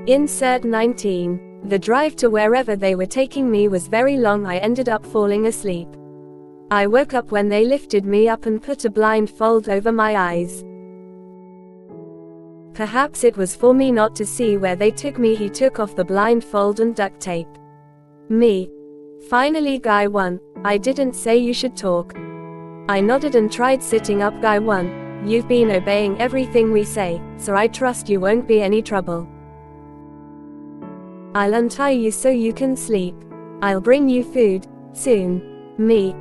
Insert 19. The drive to wherever they were taking me was very long. I ended up falling asleep. I woke up when they lifted me up and put a blindfold over my eyes. Perhaps it was for me not to see where they took me. He took off the blindfold and duct tape. Me. Finally, Guy 1, I didn't say you should talk. I nodded and tried sitting up. Guy 1, you've been obeying everything we say, so I trust you won't be any trouble. I'll untie you so you can sleep. I'll bring you food, soon. Me.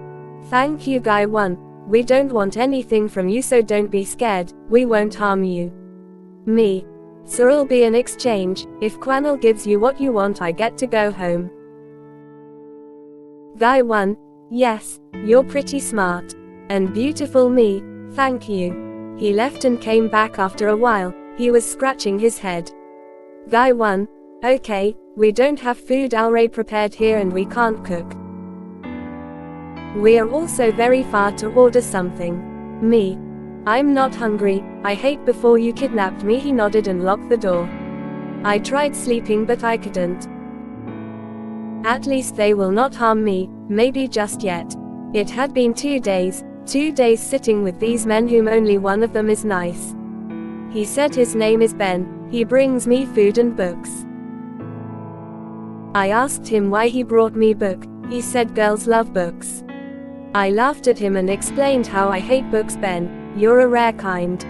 Thank you, Guy 1, we don't want anything from you, so don't be scared, we won't harm you. Me. So it'll be an exchange. If Kamil gives you what you want, I get to go home. Guy 1, yes, you're pretty smart. And beautiful. Me, thank you. He left and came back after a while. He was scratching his head. Guy 1, okay, we don't have food already prepared here and we can't cook. We are also very far to order something. Me. I'm not hungry, I hate before you kidnapped me. He nodded and locked the door. I tried sleeping but I couldn't. At least they will not harm me, maybe just yet. It had been 2 days sitting with these men whom only one of them is nice. He said his name is Ben, he brings me food and books. I asked him why he brought me book, he said girls love books. I laughed at him and explained how I hate books. Ben, you're a rare kind.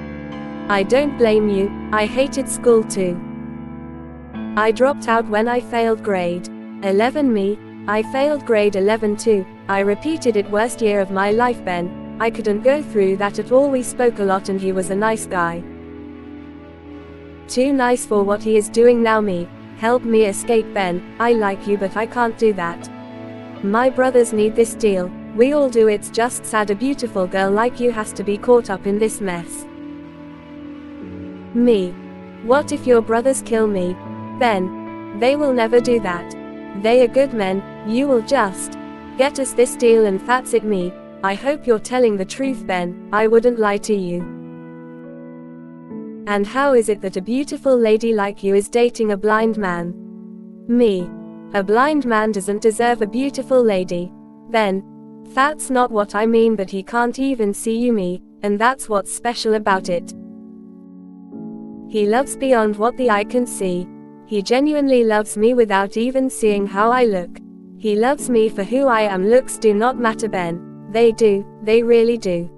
I don't blame you, I hated school too. I dropped out when I failed grade 11. Me, I failed grade 11 too, I repeated it. Worst year of my life. Ben, I couldn't go through that at all. We spoke a lot and he was a nice guy. Too nice for what he is doing now. Me, help me escape. Ben, I like you but I can't do that. My brothers need this deal. We all do. It's just sad a beautiful girl like you has to be caught up in this mess. Me. What if your brothers kill me? Ben, they will never do that. They are good men, you will just get us this deal and that's it. Me, I hope you're telling the truth. Ben, I wouldn't lie to you. And how is it that a beautiful lady like you is dating a blind man? Me. A blind man doesn't deserve a beautiful lady. Ben, that's not what I mean, but he can't even see you. Me, and that's what's special about it. He loves beyond what the eye can see. He genuinely loves me without even seeing how I look. He loves me for who I am. Looks do not matter. Ben, they do, they really do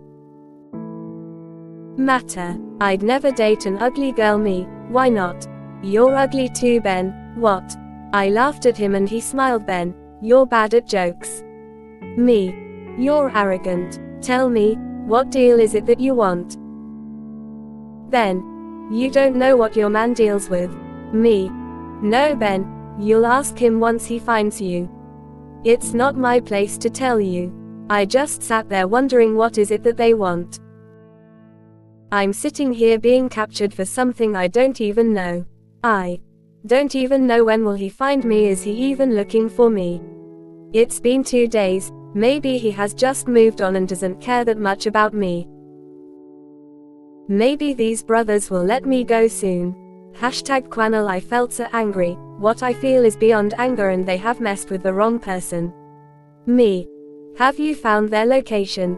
matter. I'd never date an ugly girl. Me, why not? You're ugly too. Ben, what? I laughed at him and he smiled. Ben, you're bad at jokes. Me, you're arrogant. Tell me, what deal is it that you want? Ben, you don't know what your man deals with. Me, no. Ben, you'll ask him once he finds you. It's not my place to tell you. I just sat there wondering what is it that they want. I'm sitting here being captured for something I don't even know. I don't even know when will he find me. Is he even looking for me? It's been 2 days. Maybe he has just moved on and doesn't care that much about me. Maybe these brothers will let me go soon. #Kamil. I felt so angry. What I feel is beyond anger and they have messed with the wrong person. Me. Have you found their location?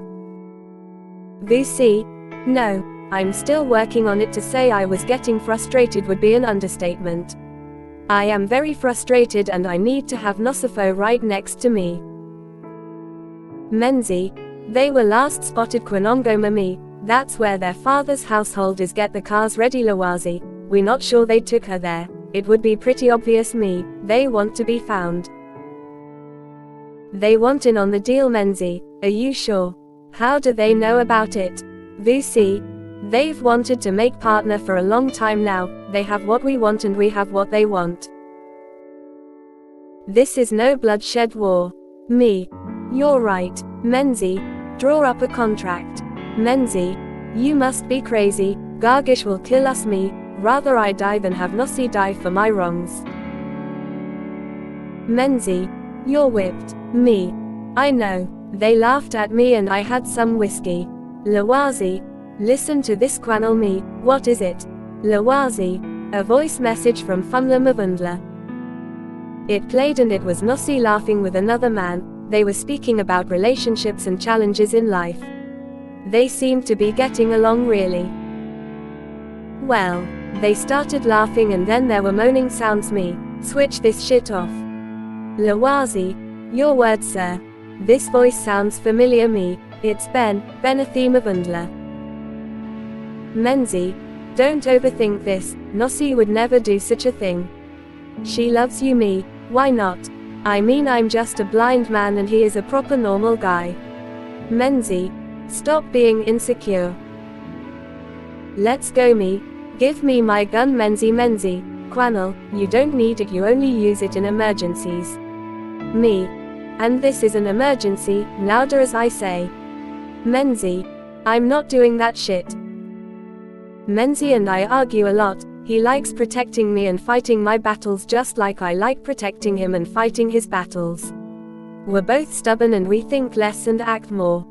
VC. No, I'm still working on it. To say I was getting frustrated would be an understatement. I am very frustrated and I need to have Nosipho right next to me. Menzi. They were last spotted Kwanongoma. Me, that's where their father's household is. Get the cars ready. Lawazi. We're not sure they took her there. It would be pretty obvious. Me, they want to be found. They want in on the deal. Menzi, are you sure? How do they know about it? VC. They've wanted to make partner for a long time now. They have what we want and we have what they want. This is no bloodshed war. Me. You're right. Menzi. Draw up a contract. Menzi. You must be crazy. Gargish will kill us. Me. Rather I die than have Nossi die for my wrongs. Menzi. You're whipped. Me. I know. They laughed at me and I had some whiskey. Lawazi. Listen to this. Kamil. Me, what is it? Lawazi. A voice message from Famla Mavundla. It played and it was Nossi laughing with another man. They were speaking about relationships and challenges in life. They seemed to be getting along really well. They started laughing and then there were moaning sounds. Me, switch this shit off. Lawazi, your word sir. This voice sounds familiar. Me, it's Benathi Mavundla. Menzi, don't overthink this, Nossi would never do such a thing. She loves you. Me, why not? I mean I'm just a blind man and he is a proper normal guy. Menzi, stop being insecure. Let's go. Me, give me my gun. Menzi, Quanel, you don't need it, you only use it in emergencies. Me, and this is an emergency, louder as I say. Menzi, I'm not doing that shit. Menzi and I argue a lot. He likes protecting me and fighting my battles just like I like protecting him and fighting his battles. We're both stubborn and we think less and act more.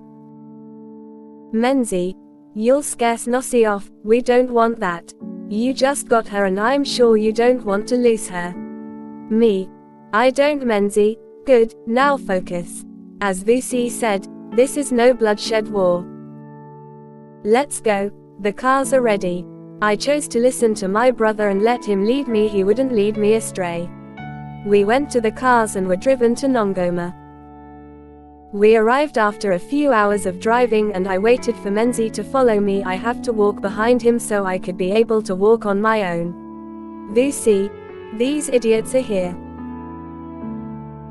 Menzi, you'll scarce Nossi off, we don't want that. You just got her and I'm sure you don't want to lose her. Me, I don't. Menzi, good, now focus. As Vusi said, this is no bloodshed war. Let's go, the cars are ready. I chose to listen to my brother and let him lead me, he wouldn't lead me astray. We went to the cars and were driven to Nongoma. We arrived after a few hours of driving and I waited for Menzi to follow me. I have to walk behind him so I could be able to walk on my own. Vusi, these idiots are here.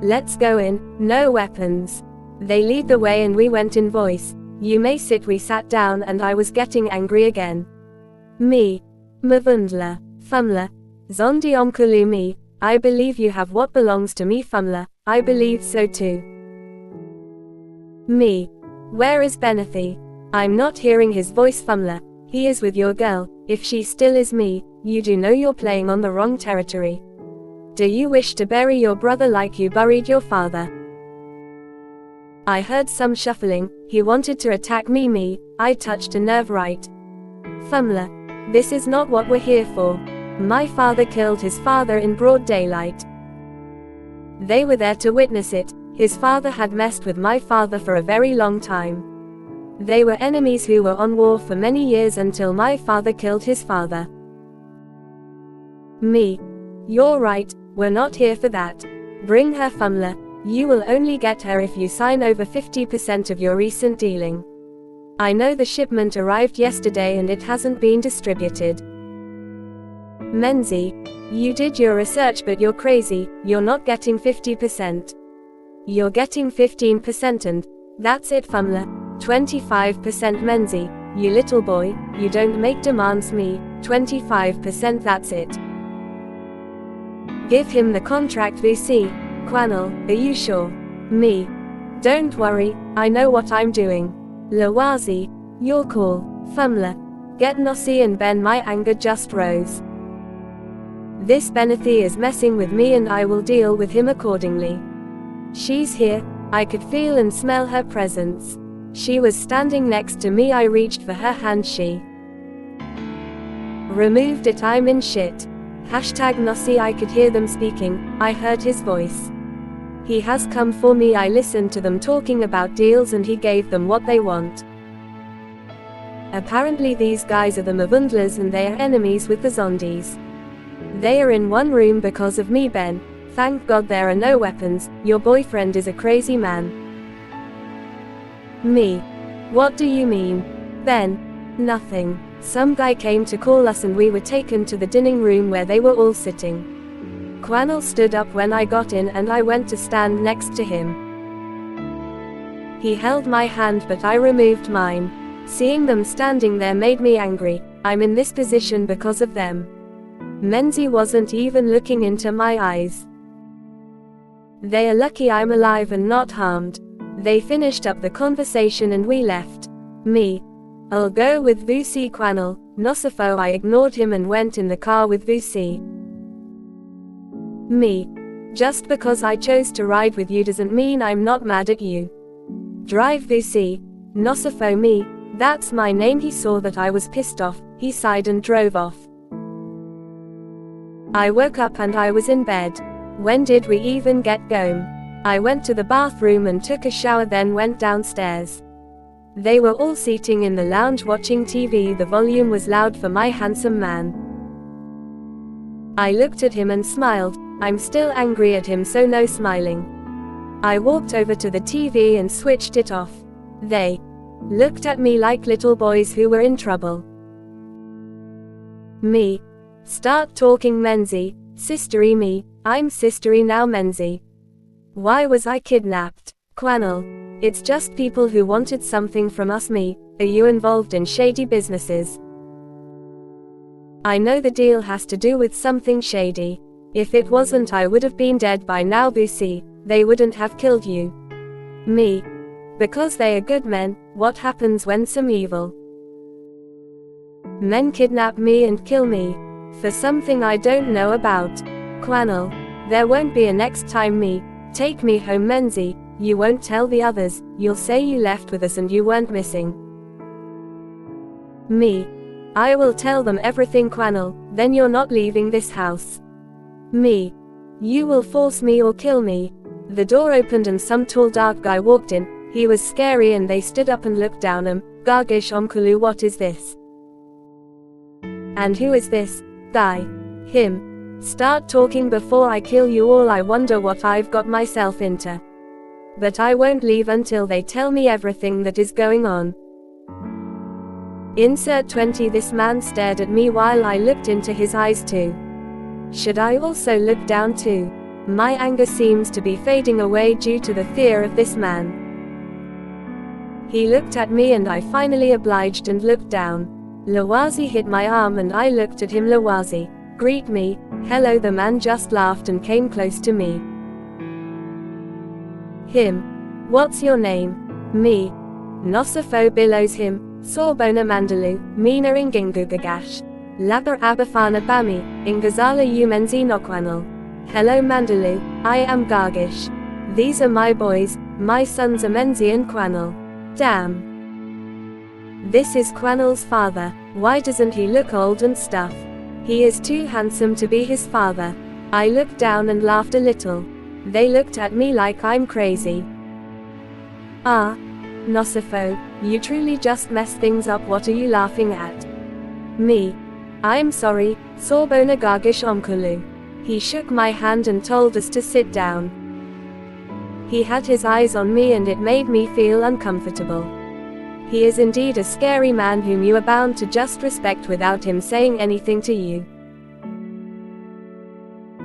Let's go in, no weapons. They lead the way and we went in. Voice, you may sit. We sat down and I was getting angry again. Me, Mavundla, Famla, Zondi Omkulu. Me, I believe you have what belongs to me. Famla, I believe so too. Me, where is Benathi? I'm not hearing his voice. Famla, he is with your girl, if she still is. Me, you do know you're playing on the wrong territory. Do you wish to bury your brother like you buried your father? I heard some shuffling, he wanted to attack me. Me, I touched a nerve. Right. Famla, this is not what we're here for. My father killed his father in broad daylight. They were there to witness it. His father had messed with my father for a very long time. They were enemies who were on war for many years until my father killed his father. Me, you're right, we're not here for that. Bring her. Famla, you will only get her if you sign over 50% of your recent dealing. I know the shipment arrived yesterday and it hasn't been distributed. Menzi, you did your research but you're crazy, you're not getting 50%. You're getting 15% and that's it. Famla, 25%. Menzi, you little boy, you don't make demands. Me, 25%, that's it. Give him the contract. Vusi, Quanel, are you sure? Me, don't worry, I know what I'm doing. Lawazi, your call. Famla, get Nossi and Ben. My anger just rose. This Benathi is messing with me and I will deal with him accordingly. She's here, I could feel and smell her presence. She was standing next to me. I reached for her hand. She removed it. I'm in shit. #Nossi. I could hear them speaking, I heard his voice. He has come for me. I listened to them talking about deals and he gave them what they want. Apparently these guys are the Mavundlas and they are enemies with the Zondis. They are in one room because of me. Ben, thank God there are no weapons, your boyfriend is a crazy man. Me, what do you mean? Ben, nothing. Some guy came to call us and we were taken to the dining room where they were all sitting. Quanel stood up when I got in and I went to stand next to him. He held my hand but I removed mine. Seeing them standing there made me angry. I'm in this position because of them. Menzi wasn't even looking into my eyes. They are lucky I'm alive and not harmed. They finished up the conversation and we left. Me, I'll go with Vusi. Quanel, Nosipho. I ignored him and went in the car with Vusi. Me, just because I chose to ride with you doesn't mean I'm not mad at you. Drive. Vusi, Nosipho. Me, that's my name. He saw that I was pissed off, he sighed and drove off. I woke up and I was in bed. When did we even get home? I went to the bathroom and took a shower, then went downstairs. They were all sitting in the lounge watching TV. The volume was loud for my handsome man. I looked at him and smiled. I'm still angry at him, so no smiling. I walked over to the TV and switched it off. They looked at me like little boys who were in trouble. Me. Start talking Menzi. Sistery me. I'm sistery now Menzi. Why was I kidnapped? Kamil. It's just people who wanted something from us. Me. Are you involved in shady businesses? I know the deal has to do with something shady. If it wasn't, I would have been dead by now. Busi. They wouldn't have killed you. Me. Because they are good men. What happens when some evil men kidnap me and kill me? For something I don't know about. Kamil. There won't be a next time. Me. Take me home Menzi. You won't tell the others. You'll say you left with us and you weren't missing. Me. I will tell them everything Kamil. Then you're not leaving this house. Me. You will force me or kill me. The door opened and some tall dark guy walked in. He was scary and they stood up and looked down. Gargish Omkulu, what is this? And who is this guy? Him. Start talking before I kill you all. I wonder what I've got myself into. But I won't leave until they tell me everything that is going on. Insert 20. This man stared at me while I looked into his eyes too. Should I also look down too? My anger seems to be fading away due to the fear of this man. He looked at me and I finally obliged and looked down. Lawazi hit my arm and I looked at him. Lawazi, greet me. Hello. The man just laughed and came close to me. Him. What's your name? Me. Nosipho billows. Him. Sorbona Mandalu, Mina Ingingugagash. Labra Abafana Bami, Ingazala Umenzi Nokwanal. Hello Mandalu, I am Gargish. These are my boys, my sons Amenzi and Kamil. Damn. This is Kamil's father. Why doesn't he look old and stuff? He is too handsome to be his father. I looked down and laughed a little. They looked at me like I'm crazy. Ah. Nosipho, you truly just messed things up. What are you laughing at? Me. I'm sorry, Sorbona Gargish Omkulu. He shook my hand and told us to sit down. He had his eyes on me and it made me feel uncomfortable. He is indeed a scary man whom you are bound to just respect without him saying anything to you.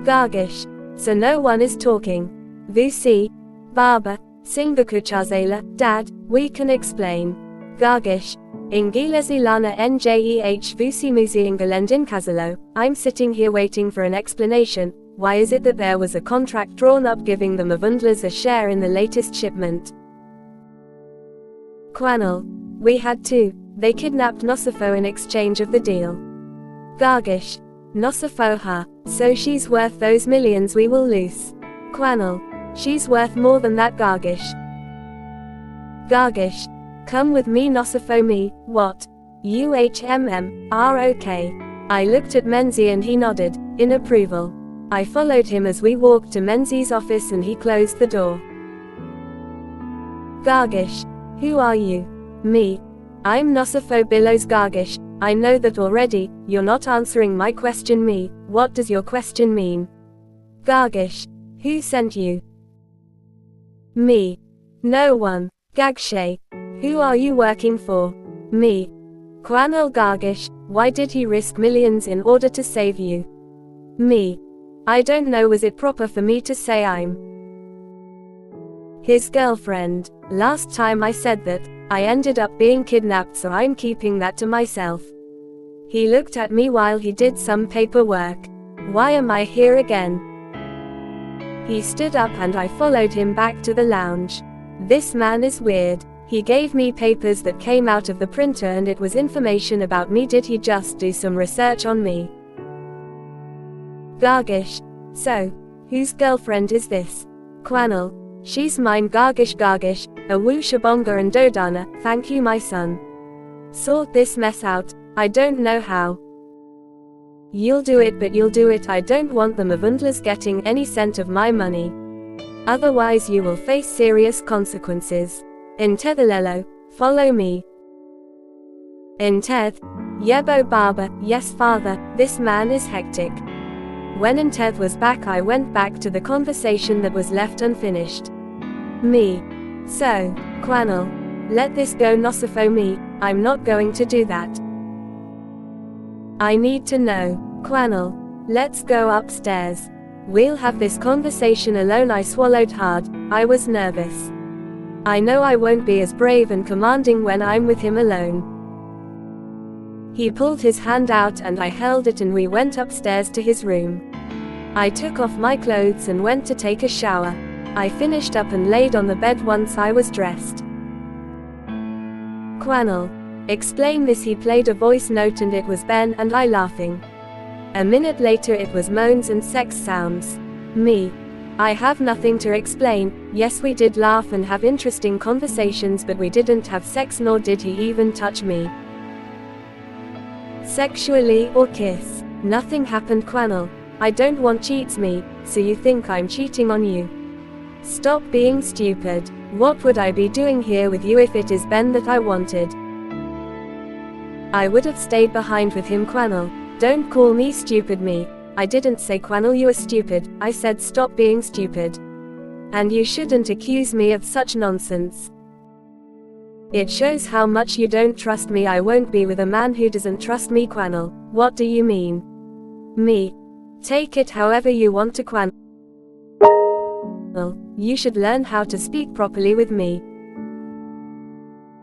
Gargish. So no one is talking. Vusi. Baba. Singakuchazela, Dad, we can explain. Gargish. Ingilezi lana njeh vusi musi ingalendin kazalo. I'm sitting here waiting for an explanation. Why is it that there was a contract drawn up giving the Mavundlas a share in the latest shipment? Kamil. We had to. They kidnapped Nosipho in exchange of the deal. Gargish. Nosipho ha. So she's worth those millions we will lose. Kamil. She's worth more than that Gargish. Gargish. Come with me Nosipho. Me. What? UHMM, I looked at Menzi and he nodded, in approval. I followed him as we walked to Menzi's office and he closed the door. Gargish. Who are you? Me. I'm Nosipho Billows. Gargish. I know that already. You're not answering my question. Me. What does your question mean? Gargish. Who sent you? Me. No one. Gagshay. Who are you working for? Me. Kamil. Gargish. Why did he risk millions in order to save you? Me. I don't know. Was it proper for me to say I'm his girlfriend? Last time I said that, I ended up being kidnapped, so I'm keeping that to myself. He looked at me while he did some paperwork. Why am I here again? He stood up and I followed him back to the lounge. This man is weird. He gave me papers that came out of the printer and it was information about me. Did he just do some research on me? Gargish. So, whose girlfriend is this? Kamil. She's mine. Gargish. Gargish. Awu Shabonga and Dodana, thank you my son. Sort this mess out. I don't know how. You'll do it, but you'll do it. I don't want the Mavundlas getting any cent of my money. Otherwise you will face serious consequences. Inthethalelo, follow me. Inteth, Yebo Baba, yes father, this man is hectic. When Inteth was back, I went back to the conversation that was left unfinished. Me. So, Kwanel, let this go. Nosipho me, I'm not going to do that. I need to know. Kwanel, let's go upstairs. We'll have this conversation alone. I swallowed hard, I was nervous. I know I won't be as brave and commanding when I'm with him alone. He pulled his hand out and I held it, and we went upstairs to his room. I took off my clothes and went to take a shower. I finished up and laid on the bed once I was dressed. Kwanel, explain this. He played a voice note and it was Ben and I laughing. A minute later it was moans and sex sounds. Me. I have nothing to explain. Yes, we did laugh and have interesting conversations, but we didn't have sex, nor did he even touch me. Sexually or kiss. Nothing happened. Kwanel, I don't want cheats me, so you think I'm cheating on you? Stop being stupid. What would I be doing here with you if it is Ben that I wanted? I would have stayed behind with him. Kwanel, don't call me stupid. Me. I didn't say Kwanel you are stupid, I said stop being stupid. And you shouldn't accuse me of such nonsense. It shows how much you don't trust me. I won't be with a man who doesn't trust me. Kwanel, what do you mean? Me. Take it however you want to. Kwanel, you should learn how to speak properly with me.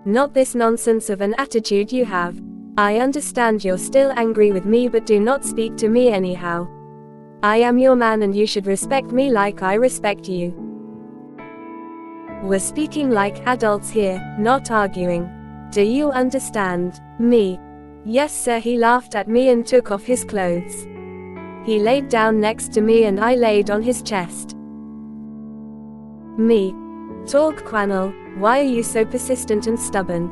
Not this nonsense of an attitude you have. I understand you're still angry with me, but do not speak to me anyhow. I am your man and you should respect me like I respect you. We're speaking like adults here, not arguing. Do you understand? Me. Yes sir. He laughed at me and took off his clothes. He laid down next to me and I laid on his chest. Me. Talk. Kwanel, why are you so persistent and stubborn?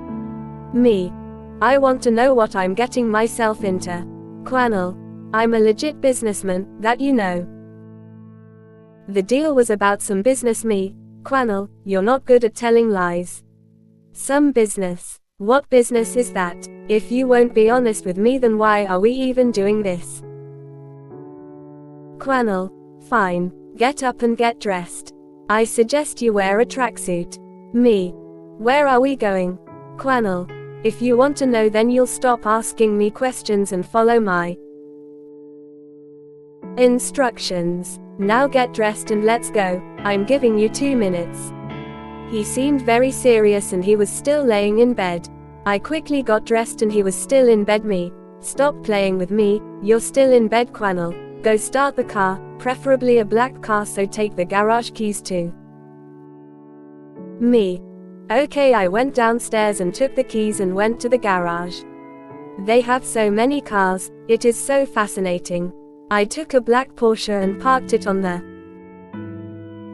Me. I want to know what I'm getting myself into. Kwanel, I'm a legit businessman, that you know. The deal was about some business. Me. Kwanel, you're not good at telling lies. Some business. What business is that? If you won't be honest with me, then why are we even doing this? Kwanel, fine. Get up and get dressed. I suggest you wear a tracksuit. Me. Where are we going? Kwanel, if you want to know, then you'll stop asking me questions and follow my instructions. Now get dressed and let's go. I'm giving you 2 minutes. He seemed very serious and he was still laying in bed. I quickly got dressed and he was still in bed. Me. Stop playing with me, you're still in bed. Kwanel, go start the car, preferably a black car, so take the garage keys too. Me. Okay, I went downstairs and took the keys and went to the garage. They have so many cars, it is so fascinating. I took a black Porsche and parked it on the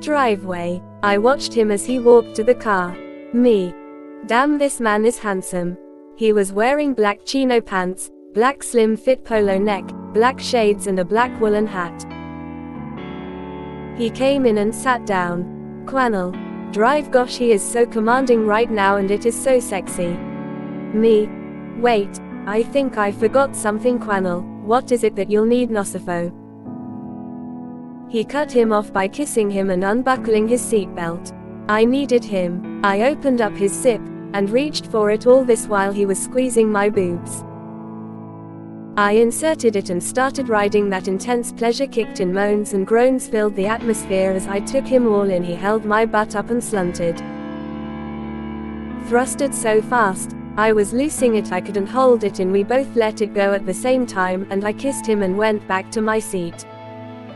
driveway. I watched him as he walked to the car. Me. Damn, this man is handsome. He was wearing black chino pants, black slim fit polo neck, black shades and a black woolen hat. He came in and sat down. Kwanel, drive. Gosh, he is so commanding right now and it is so sexy. Me. Wait, I think I forgot something. Kwanel, what is it that you'll need? Nosipho. He cut him off by kissing him and unbuckling his seatbelt. I needed him. I opened up his zip and reached for it, all this while he was squeezing my boobs. I inserted it and started riding. That intense pleasure kicked in. Moans and groans filled the atmosphere as I took him all in. He held my butt up and slunted. Thrusted so fast, I was losing it. I couldn't hold it in. We both let it go at the same time and I kissed him and went back to my seat.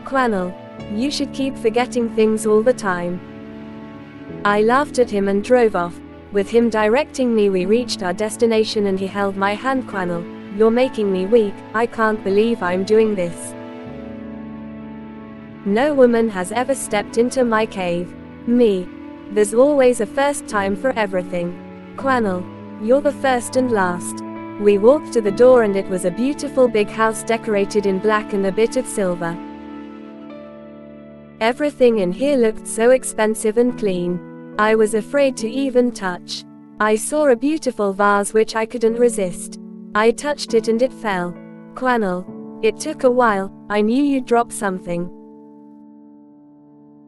Kwanel, you should keep forgetting things all the time. I laughed at him and drove off, with him directing me. We reached our destination and he held my hand. Kwanel, you're making me weak, I can't believe I'm doing this. No woman has ever stepped into my cave. Me. There's always a first time for everything. Kwanel, you're the first and last. We walked to the door and it was a beautiful big house decorated in black and a bit of silver. Everything in here looked so expensive and clean. I was afraid to even touch. I saw a beautiful vase which I couldn't resist. I touched it and it fell. Quanel. It took a while, I knew you'd drop something.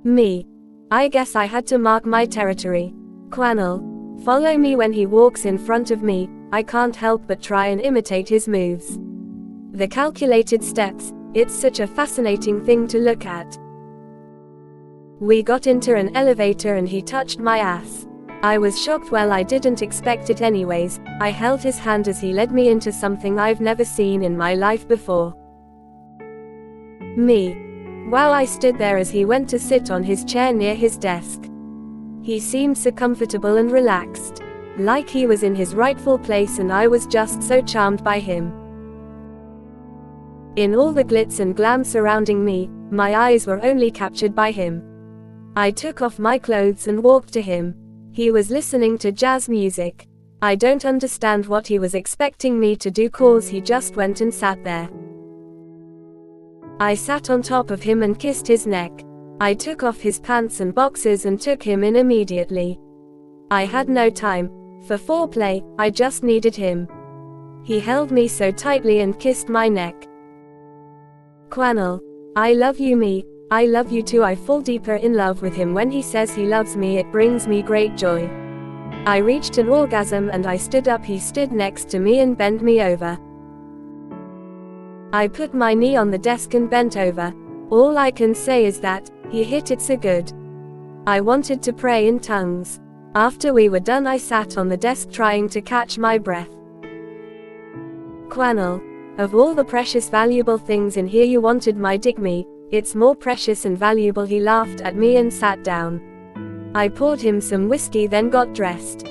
Me. I guess I had to mark my territory. Quanel. Follow me when he walks in front of me, I can't help but try and imitate his moves. The calculated steps, it's such a fascinating thing to look at. We got into an elevator and he touched my ass. I was shocked. Well, I didn't expect it anyways. I held his hand as he led me into something I've never seen in my life before. Me. Wow, I stood there as he went to sit on his chair near his desk. He seemed so comfortable and relaxed. Like he was in his rightful place, and I was just so charmed by him. In all the glitz and glam surrounding me, my eyes were only captured by him. I took off my clothes and walked to him. He was listening to jazz music. I don't understand what he was expecting me to do, cause he just went and sat there. I sat on top of him and kissed his neck. I took off his pants and boxers and took him in immediately. I had no time for foreplay, I just needed him. He held me so tightly and kissed my neck. Quanel. I love you, me. I love you too. I fall deeper in love with him when he says he loves me. It brings me great joy. I reached an orgasm and I stood up. He stood next to me and bent me over. I put my knee on the desk and bent over. All I can say is that he hit it so good. I wanted to pray in tongues. After we were done, I sat on the desk trying to catch my breath. Quanel. Of all the precious valuable things in here, you wanted my dick, me. It's more precious and valuable. He laughed at me and sat down. I poured him some whiskey, then got dressed.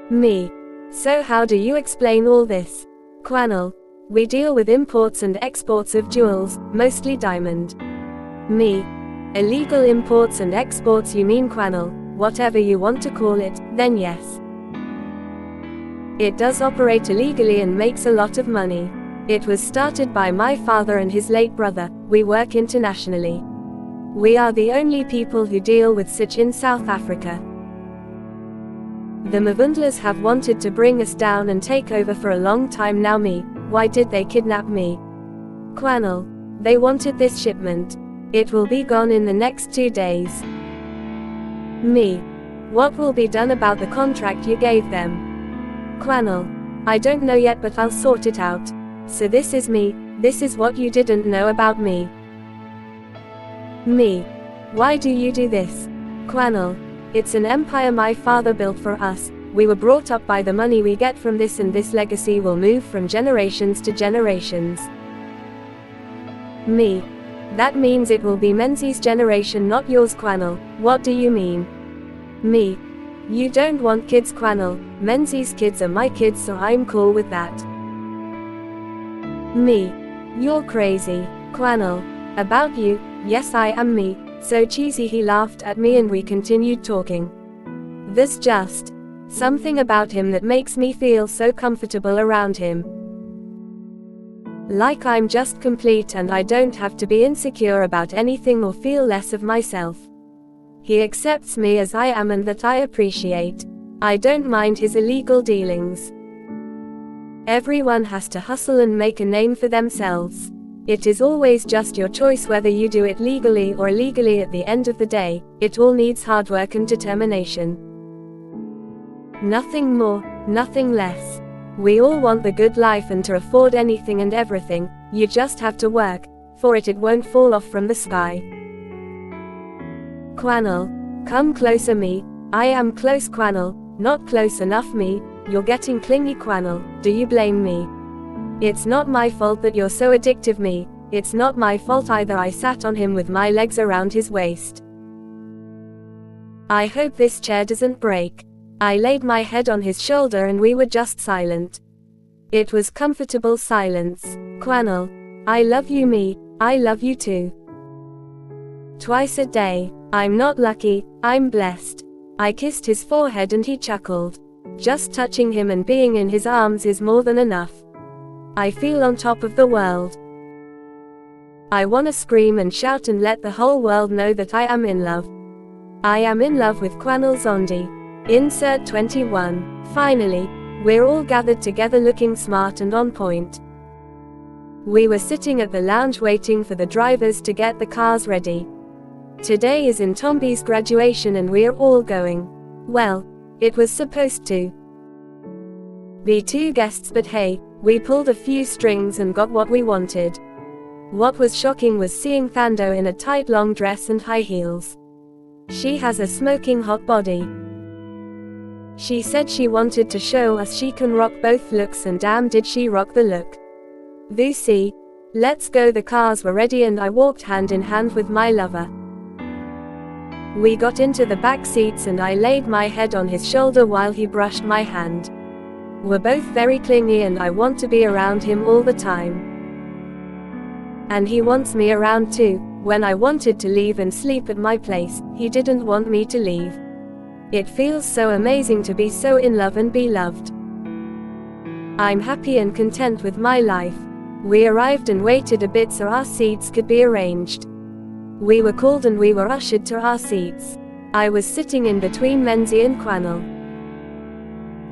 Me. So how do you explain all this? Quanel. We deal with imports and exports of jewels, mostly diamond. Me. Illegal imports and exports, you mean? Quanel. Whatever you want to call it, then yes. It does operate illegally and makes a lot of money. It was started by my father and his late brother. We work internationally. We are the only people who deal with such in South Africa. The Mavundlas have wanted to bring us down and take over for a long time now. Me. Why did they kidnap me? Quanel. They wanted this shipment. It will be gone in the next 2 days. Me. What will be done about the contract you gave them? Quanel. I don't know yet, but I'll sort it out. So this is me. This is what you didn't know about me. Me. Why do you do this? Quanel. It's an empire my father built for us. We were brought up by the money we get from this, and this legacy will move from generations to generations. Me. That means it will be Menzies' generation, not yours. Quanel. What do you mean? Me. You don't want kids. Quanel. Menzies' kids are my kids, so I'm cool with that. Me. You're crazy. Quanel. About you? Yes, I am me. So cheesy. He laughed at me and we continued talking. There's just something about him that makes me feel so comfortable around him. Like I'm just complete and I don't have to be insecure about anything or feel less of myself. He accepts me as I am, and that I appreciate. I don't mind his illegal dealings. Everyone has to hustle and make a name for themselves. It is always just your choice whether you do it legally or illegally. At the end of the day, it all needs hard work and determination. Nothing more, nothing less. We all want the good life, and to afford anything and everything, you just have to work for it. It won't fall off from the sky. Quanel. Come closer. Me. I am close. Quanel. Not close enough. Me. You're getting clingy. Quanel. Do you blame me? It's not my fault that you're so addictive. Me. It's not my fault either. I sat on him with my legs around his waist. I hope this chair doesn't break. I laid my head on his shoulder and we were just silent. It was comfortable silence. Quanel. I love you. Me. I love you too. Twice a day. I'm not lucky, I'm blessed. I kissed his forehead and he chuckled. Just touching him and being in his arms is more than enough. I feel on top of the world. I wanna scream and shout and let the whole world know that I am in love. I am in love with Emihle Zondi. Insert 21. Finally, we're all gathered together looking smart and on point. We were sitting at the lounge waiting for the drivers to get the cars ready. Today is Ntombi's graduation and we're all going. Well, it was supposed to be 2 guests, but hey, we pulled a few strings and got what we wanted. What was shocking was seeing Thando in a tight long dress and high heels. She has a smoking hot body. She said she wanted to show us she can rock both looks, and damn did she rock the look. Vusi, let's go. The cars were ready and I walked hand in hand with my lover. We got into the back seats and I laid my head on his shoulder while he brushed my hand. We're both very clingy and I want to be around him all the time. And he wants me around too. When I wanted to leave and sleep at my place, he didn't want me to leave. It feels so amazing to be so in love and be loved. I'm happy and content with my life. We arrived and waited a bit so our seats could be arranged. We were called and we were ushered to our seats. I was sitting in between Menzi and Emihle.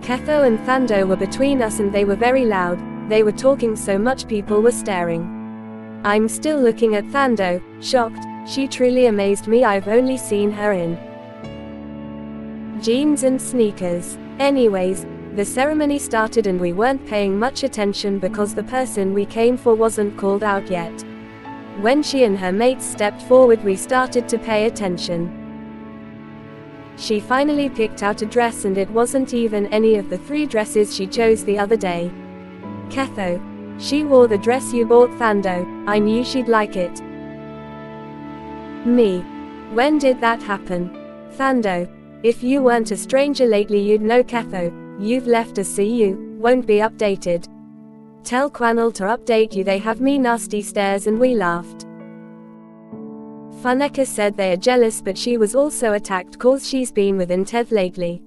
Ketho and Thando were between us and they were very loud. They were talking so much people were staring. I'm still looking at Thando, shocked. She truly amazed me. I've only seen her in jeans and sneakers. Anyways, the ceremony started and we weren't paying much attention because the person we came for wasn't called out yet. When she and her mates stepped forward, we started to pay attention. She finally picked out a dress and it wasn't even any of the 3 dresses she chose the other day. Ketho, she wore the dress you bought, Thando. I knew she'd like it. Me. When did that happen? Thando, if you weren't a stranger lately you'd know. Ketho, you've left us so you won't be updated. Tell Emihle to update you. They have me nasty stares and we laughed. Funeka said they are jealous but she was also attacked cause she's been with Ntev lately.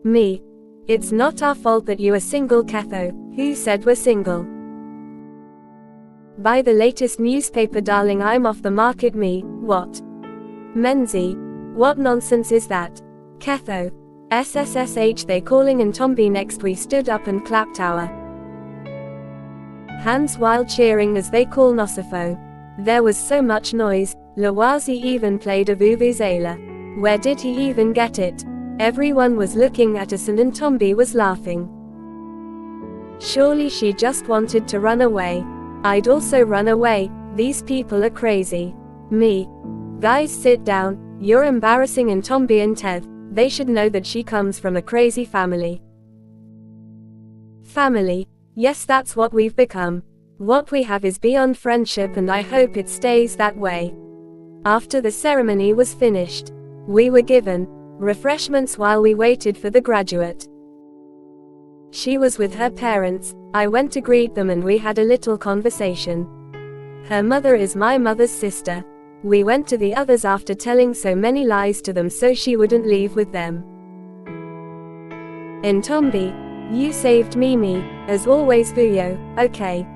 Me. It's not our fault that you are single. Ketho, who said we're single? Buy the latest newspaper darling, I'm off the market. Me, what? Menzi, what nonsense is that? Ketho, SSSH, they calling Ntombi next. We stood up and clapped our hands while cheering as they call Nosipho. There was so much noise. Lawazi even played a vuvuzela. Where did he even get it? Everyone was looking at us and Ntombi was laughing. Surely she just wanted to run away. I'd also run away. These people are crazy. Me. Guys, sit down. You're embarrassing Ntombi and Ntev. They should know that she comes from a crazy family. Family? Yes, that's what we've become. What we have is beyond friendship and I hope it stays that way. After the ceremony was finished, we were given refreshments while we waited for the graduate. She was with her parents. I went to greet them and we had a little conversation. Her mother is my mother's sister. We went to the others after telling so many lies to them so she wouldn't leave with them. Ntombi, you saved me, as always. Vuyo, okay.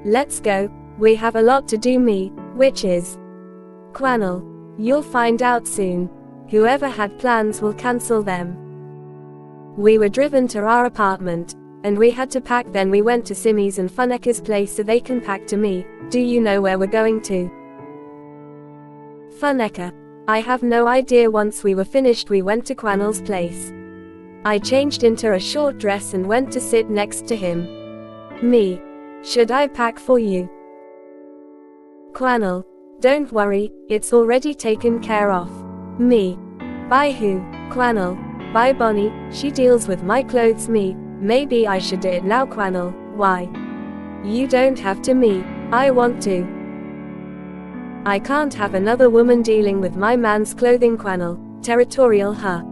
Let's go, we have a lot to do. Me, which is Emihle. You'll find out soon. Whoever had plans will cancel them. We were driven to our apartment, and we had to pack. Then we went to Simi's and Funeka's place so they can pack. To me, do you know where we're going to? Funeka, I have no idea. Once we were finished we went to Emihle's place. I changed into a short dress and went to sit next to him. Me. Should I pack for you? Emihle, don't worry, it's already taken care of. Me. By who? Emihle, by Bonnie, she deals with my clothes. Me, maybe I should do it now. Emihle, why? You don't have to. Me, I want to. I can't have another woman dealing with my man's clothing. Emihle, territorial, huh?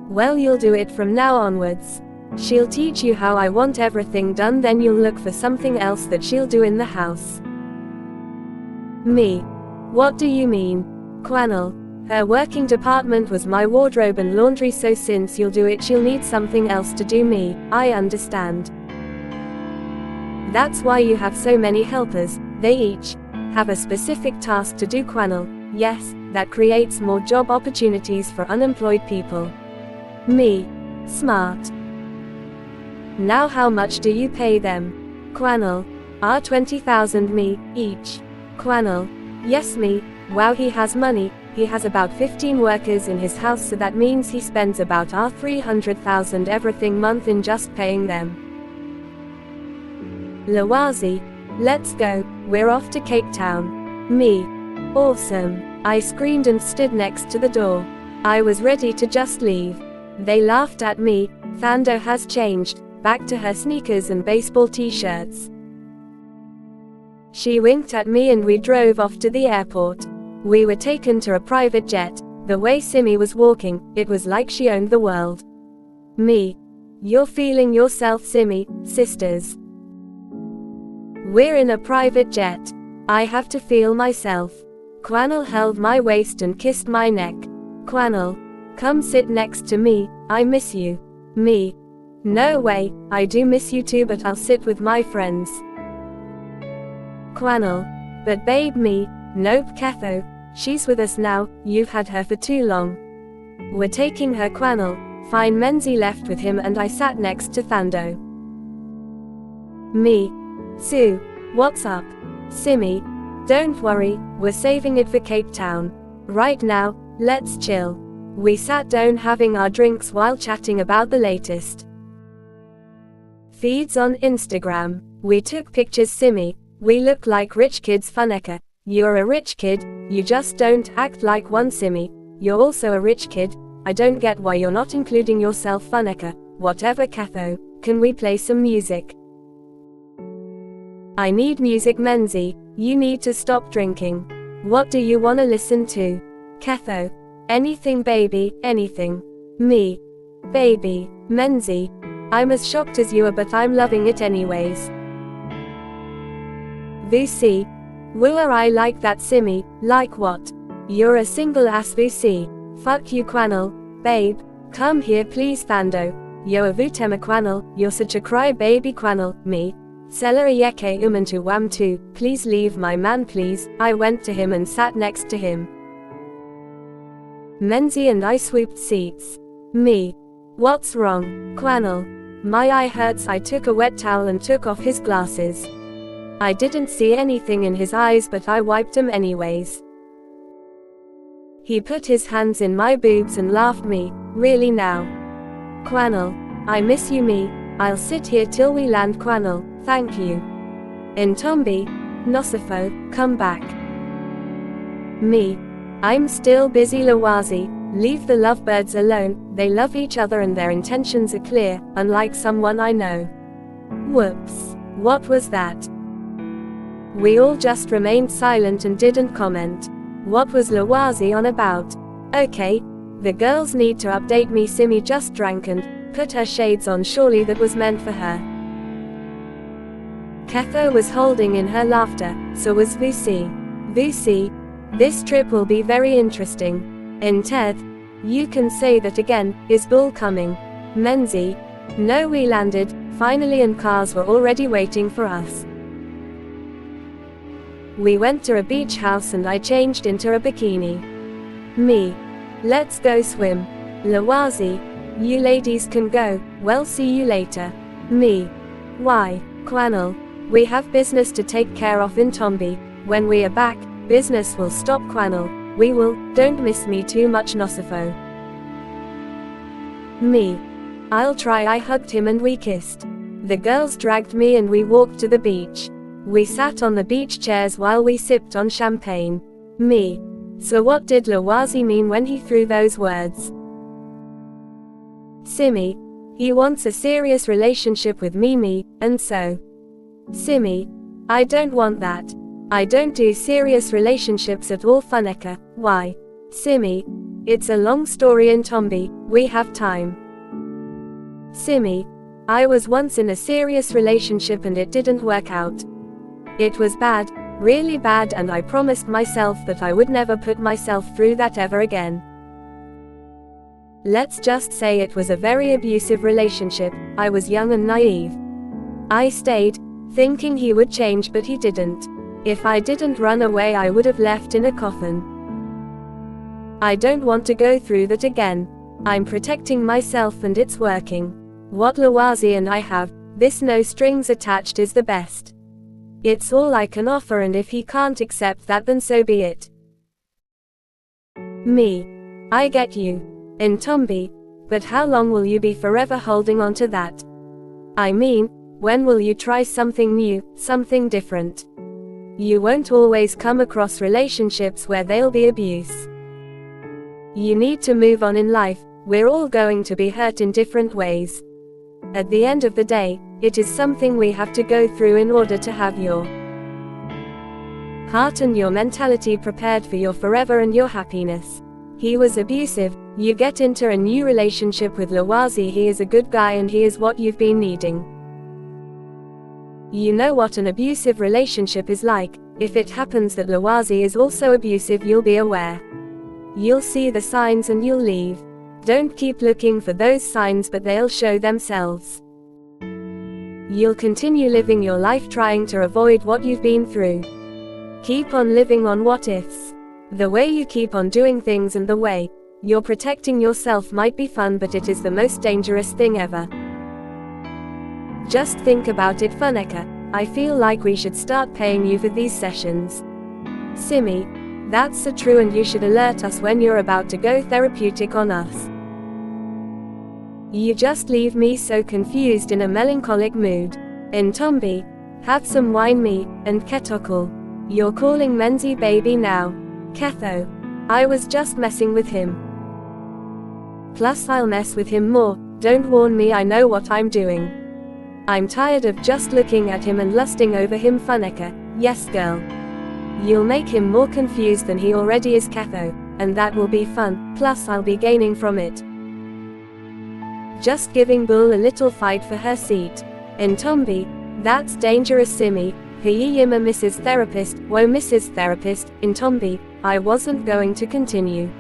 Well, you'll do it from now onwards. She'll teach you how I want everything done, then you'll look for something else that she'll do in the house. Me. What do you mean? Emihle, Her working department was my wardrobe and laundry, so since you'll do it, she'll need something else to do. Me, I understand. That's why you have so many helpers, they each have a specific task to do. Kamil, yes, that creates more job opportunities for unemployed people. Me, smart. Now how much do you pay them? Kamil, 20,000. Me, each. Kamil, yes. Me, wow, he has money. He has about 15 workers in his house, so that means he spends about 300,000 everything month in just paying them. Lawazi, let's go, we're off to Cape Town. Me, awesome. I screamed and stood next to the door. I was ready to just leave. They laughed at me. Thando has changed, back to her sneakers and baseball t-shirts. She winked at me and we drove off to the airport. We were taken to a private jet. The way Simi was walking, it was like she owned the world. Me, you're feeling yourself, Simi, sisters. We're in a private jet. I have to feel myself. Kamil held my waist and kissed my neck. Kamil, come sit next to me, I miss you. Me, no way, I do miss you too, but I'll sit with my friends. Kamil, but babe. Me, nope. Ketho, she's with us now, you've had her for too long. We're taking her. Kamil, fine. Menzi left with him and I sat next to Thando. Me, Sue, what's up? Simi, don't worry, we're saving it for Cape Town. Right now, let's chill. We sat down having our drinks while chatting about the latest feeds on Instagram. We took pictures. Simi, we look like rich kids. Funeka, you're a rich kid, you just don't act like one. Simi, you're also a rich kid, I don't get why you're not including yourself. Funeka, whatever. Ketho, can we play some music? I need music. Menzi, you need to stop drinking. What do you wanna listen to? Ketho, anything baby, anything. Me, baby. Menzi, I'm as shocked as you are, but I'm loving it anyways. VC, wooer, I like that. Simi, like what? You're a single ass. VC, fuck you. Kamil, babe, come here please. Thando, yo avutema. Kamil, you're such a cry baby. Kamil, me, Celery yeke umantu wamtu, please leave my man please. I went to him and sat next to him. Menzi and I swooped seats. Me, what's wrong? Kamil, my eye hurts. I took a wet towel and took off his glasses. I didn't see anything in his eyes, but I wiped them anyways. He put his hands in my boobs and laughed. Me, really now? Kamil, I miss you. Me, I'll sit here till we land. Kamil, thank you. Ntombi, Nosipho, come back. Me, I'm still busy. Lawazi, leave the lovebirds alone, they love each other and their intentions are clear, unlike someone I know. Whoops, what was that? We all just remained silent and didn't comment. What was Lawazi on about? Okay, the girls need to update me. Simi just drank and put her shades on, surely that was meant for her. Ketho was holding in her laughter, so was Vusi. Vusi, this trip will be very interesting. Inteth, you can say that again, is Bull coming? Menzi, no, we landed, finally, and cars were already waiting for us. We went to a beach house and I changed into a bikini. Me, let's go swim. Lawazi, you ladies can go, well see you later. Me, why? Kamil, we have business to take care of in Ntombi. When we are back, business will stop. Kamil, we will, don't miss me too much. Nosipho. Me, I'll try. I hugged him and we kissed. The girls dragged me and we walked to the beach. We sat on the beach chairs while we sipped on champagne. Me, so what did Lawazi mean when he threw those words? Simi, he wants a serious relationship with me, and so. Simi, I don't want that. I don't do serious relationships at all. Funeka, why? Simi, it's a long story. In Ntombi, we have time. Simi, I was once in a serious relationship and it didn't work out. It was bad, Really bad, and I promised myself that I would never put myself through that ever again. Let's just say it was a very abusive relationship. I was young and naive. I stayed, thinking he would change, but he didn't. If I didn't run away, I would have left in a coffin. I don't want to go through that again. I'm protecting myself and it's working. What Lwazi and I have, this no strings attached, is the best. It's all I can offer, and if he can't accept that, then so be it. Me. I get you. Ntombi. But how long will you be forever holding on to that? I mean, when will you try something new, something different? You won't always come across relationships where there'll be abuse. You need to move on in life. We're all going to be hurt in different ways. At the end of the day, it is something we have to go through in order to have your heart and your mentality prepared for your forever and your happiness. He was abusive. You get into a new relationship with Lwazi. He is a good guy and he is what you've been needing. You know what an abusive relationship is like. If it happens that Lwazi is also abusive, you'll be aware. You'll see the signs and you'll leave. Don't keep looking for those signs, but they'll show themselves. You'll continue living your life trying to avoid what you've been through. Keep on living on what ifs. The way you keep on doing things and the way you're protecting yourself might be fun, but it is the most dangerous thing ever. Just think about it, Funeka. I feel like we should start paying you for these sessions. Simi. That's so true, and you should alert us when you're about to go therapeutic on us. You just leave me so confused, in a melancholic mood. Ntombi. Have some wine, me, and Ketokul. You're calling Menzi baby now. Ketho. I was just messing with him. Plus I'll mess with him more. Don't warn me, I know what I'm doing. I'm tired of just looking at him and lusting over him, Funeka. Yes girl. You'll make him more confused than he already is, Ketho, and that will be fun, plus I'll be gaining from it. Just giving Bull a little fight for her seat. Ntombi. That's dangerous, Simi. Hiyima Mrs. Therapist. Whoa, Mrs. Therapist. Ntombi. I wasn't going to continue.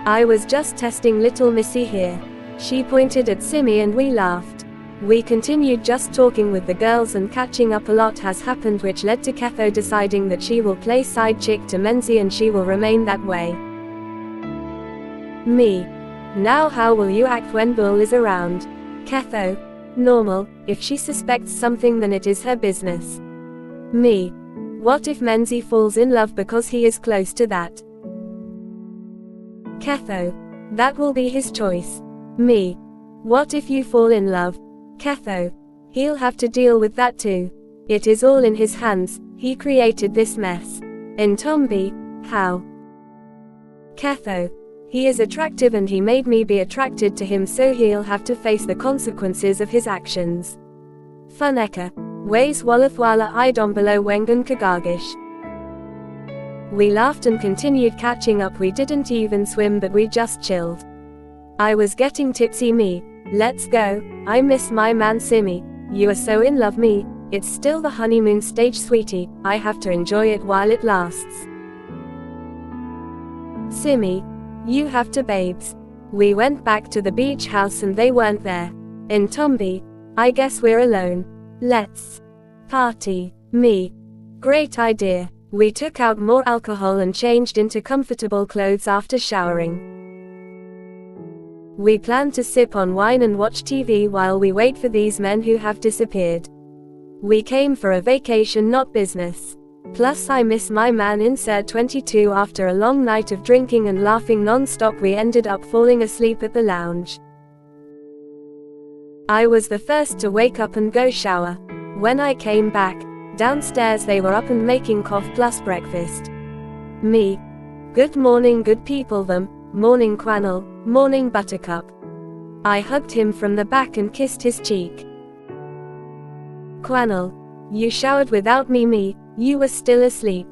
I was just testing little Missy here. She pointed at Simi and we laughed. We continued just talking with the girls, and catching up. A lot has happened, which led to Ketho deciding that she will play side chick to Menzi and she will remain that way. Me. Now how will you act when Bull is around? Ketho. Normal. If she suspects something, then it is her business. Me. What if Menzi falls in love because he is close to that? Ketho. That will be his choice. Me. What if you fall in love? Ketho. He'll have to deal with that too. It is all in his hands. He created this mess. Ntombi. How? Ketho. He is attractive and he made me be attracted to him, so he'll have to face the consequences of his actions. Funeka. Ways Walathwala Idombolo Wengan Kagagish. We laughed and continued catching up. We didn't even swim, but we just chilled. I was getting tipsy. Me. Let's go. I miss my man Simi. You are so in love, me. It's still the honeymoon stage, sweetie. I have to enjoy it while it lasts. Simi. You have to, babes. We went back to the beach house and they weren't there. Ntombi. I guess we're alone. Let's party. Me. Great idea. We took out more alcohol and changed into comfortable clothes after showering. We plan to sip on wine and watch TV while we wait for these men who have disappeared. We came for a vacation, not business. Plus I miss my man. Insert 22. After a long night of drinking and laughing non-stop, we ended up falling asleep at the lounge. I was the first to wake up and go shower. When I came back downstairs, they were up and making coffee plus breakfast. Me. Good morning, good people. Them. Morning, Quannel. Morning, Buttercup. I hugged him from the back and kissed his cheek. Quannel. You showered without me. Me. You were still asleep.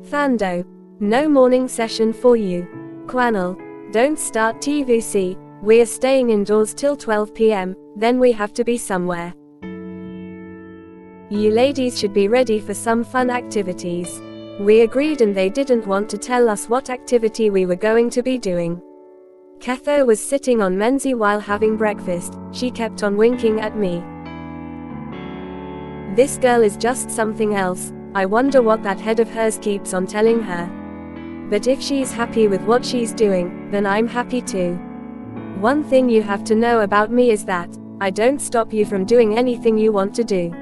Thando. No morning session for you. Quannel. Don't start TVC. We are staying indoors till 12 p.m, then we have to be somewhere. You ladies should be ready for some fun activities. We agreed and they didn't want to tell us what activity we were going to be doing. Ketho was sitting on Menzi while having breakfast. She kept on winking at me. This girl is just something else. I wonder what that head of hers keeps on telling her. But if she's happy with what she's doing, then I'm happy too. One thing you have to know about me is that I don't stop you from doing anything you want to do.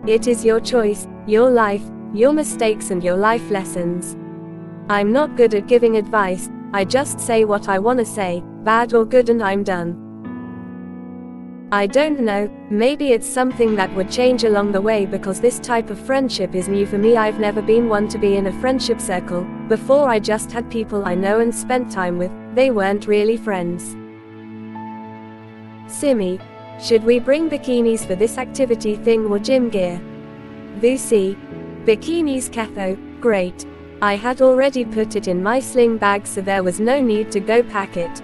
It is your choice, your life, your mistakes and your life lessons. I'm not good at giving advice, I just say what I want to say, bad or good, and I'm done. I don't know, maybe it's something that would change along the way because this type of friendship is new for me. I've never been one to be in a friendship circle. Before I just had people I know and spent time with, they weren't really friends. Simi, should we bring bikinis for this activity thing or gym gear? Vusi, bikinis Ketho, great. I had already put it in my sling bag so there was no need to go pack it.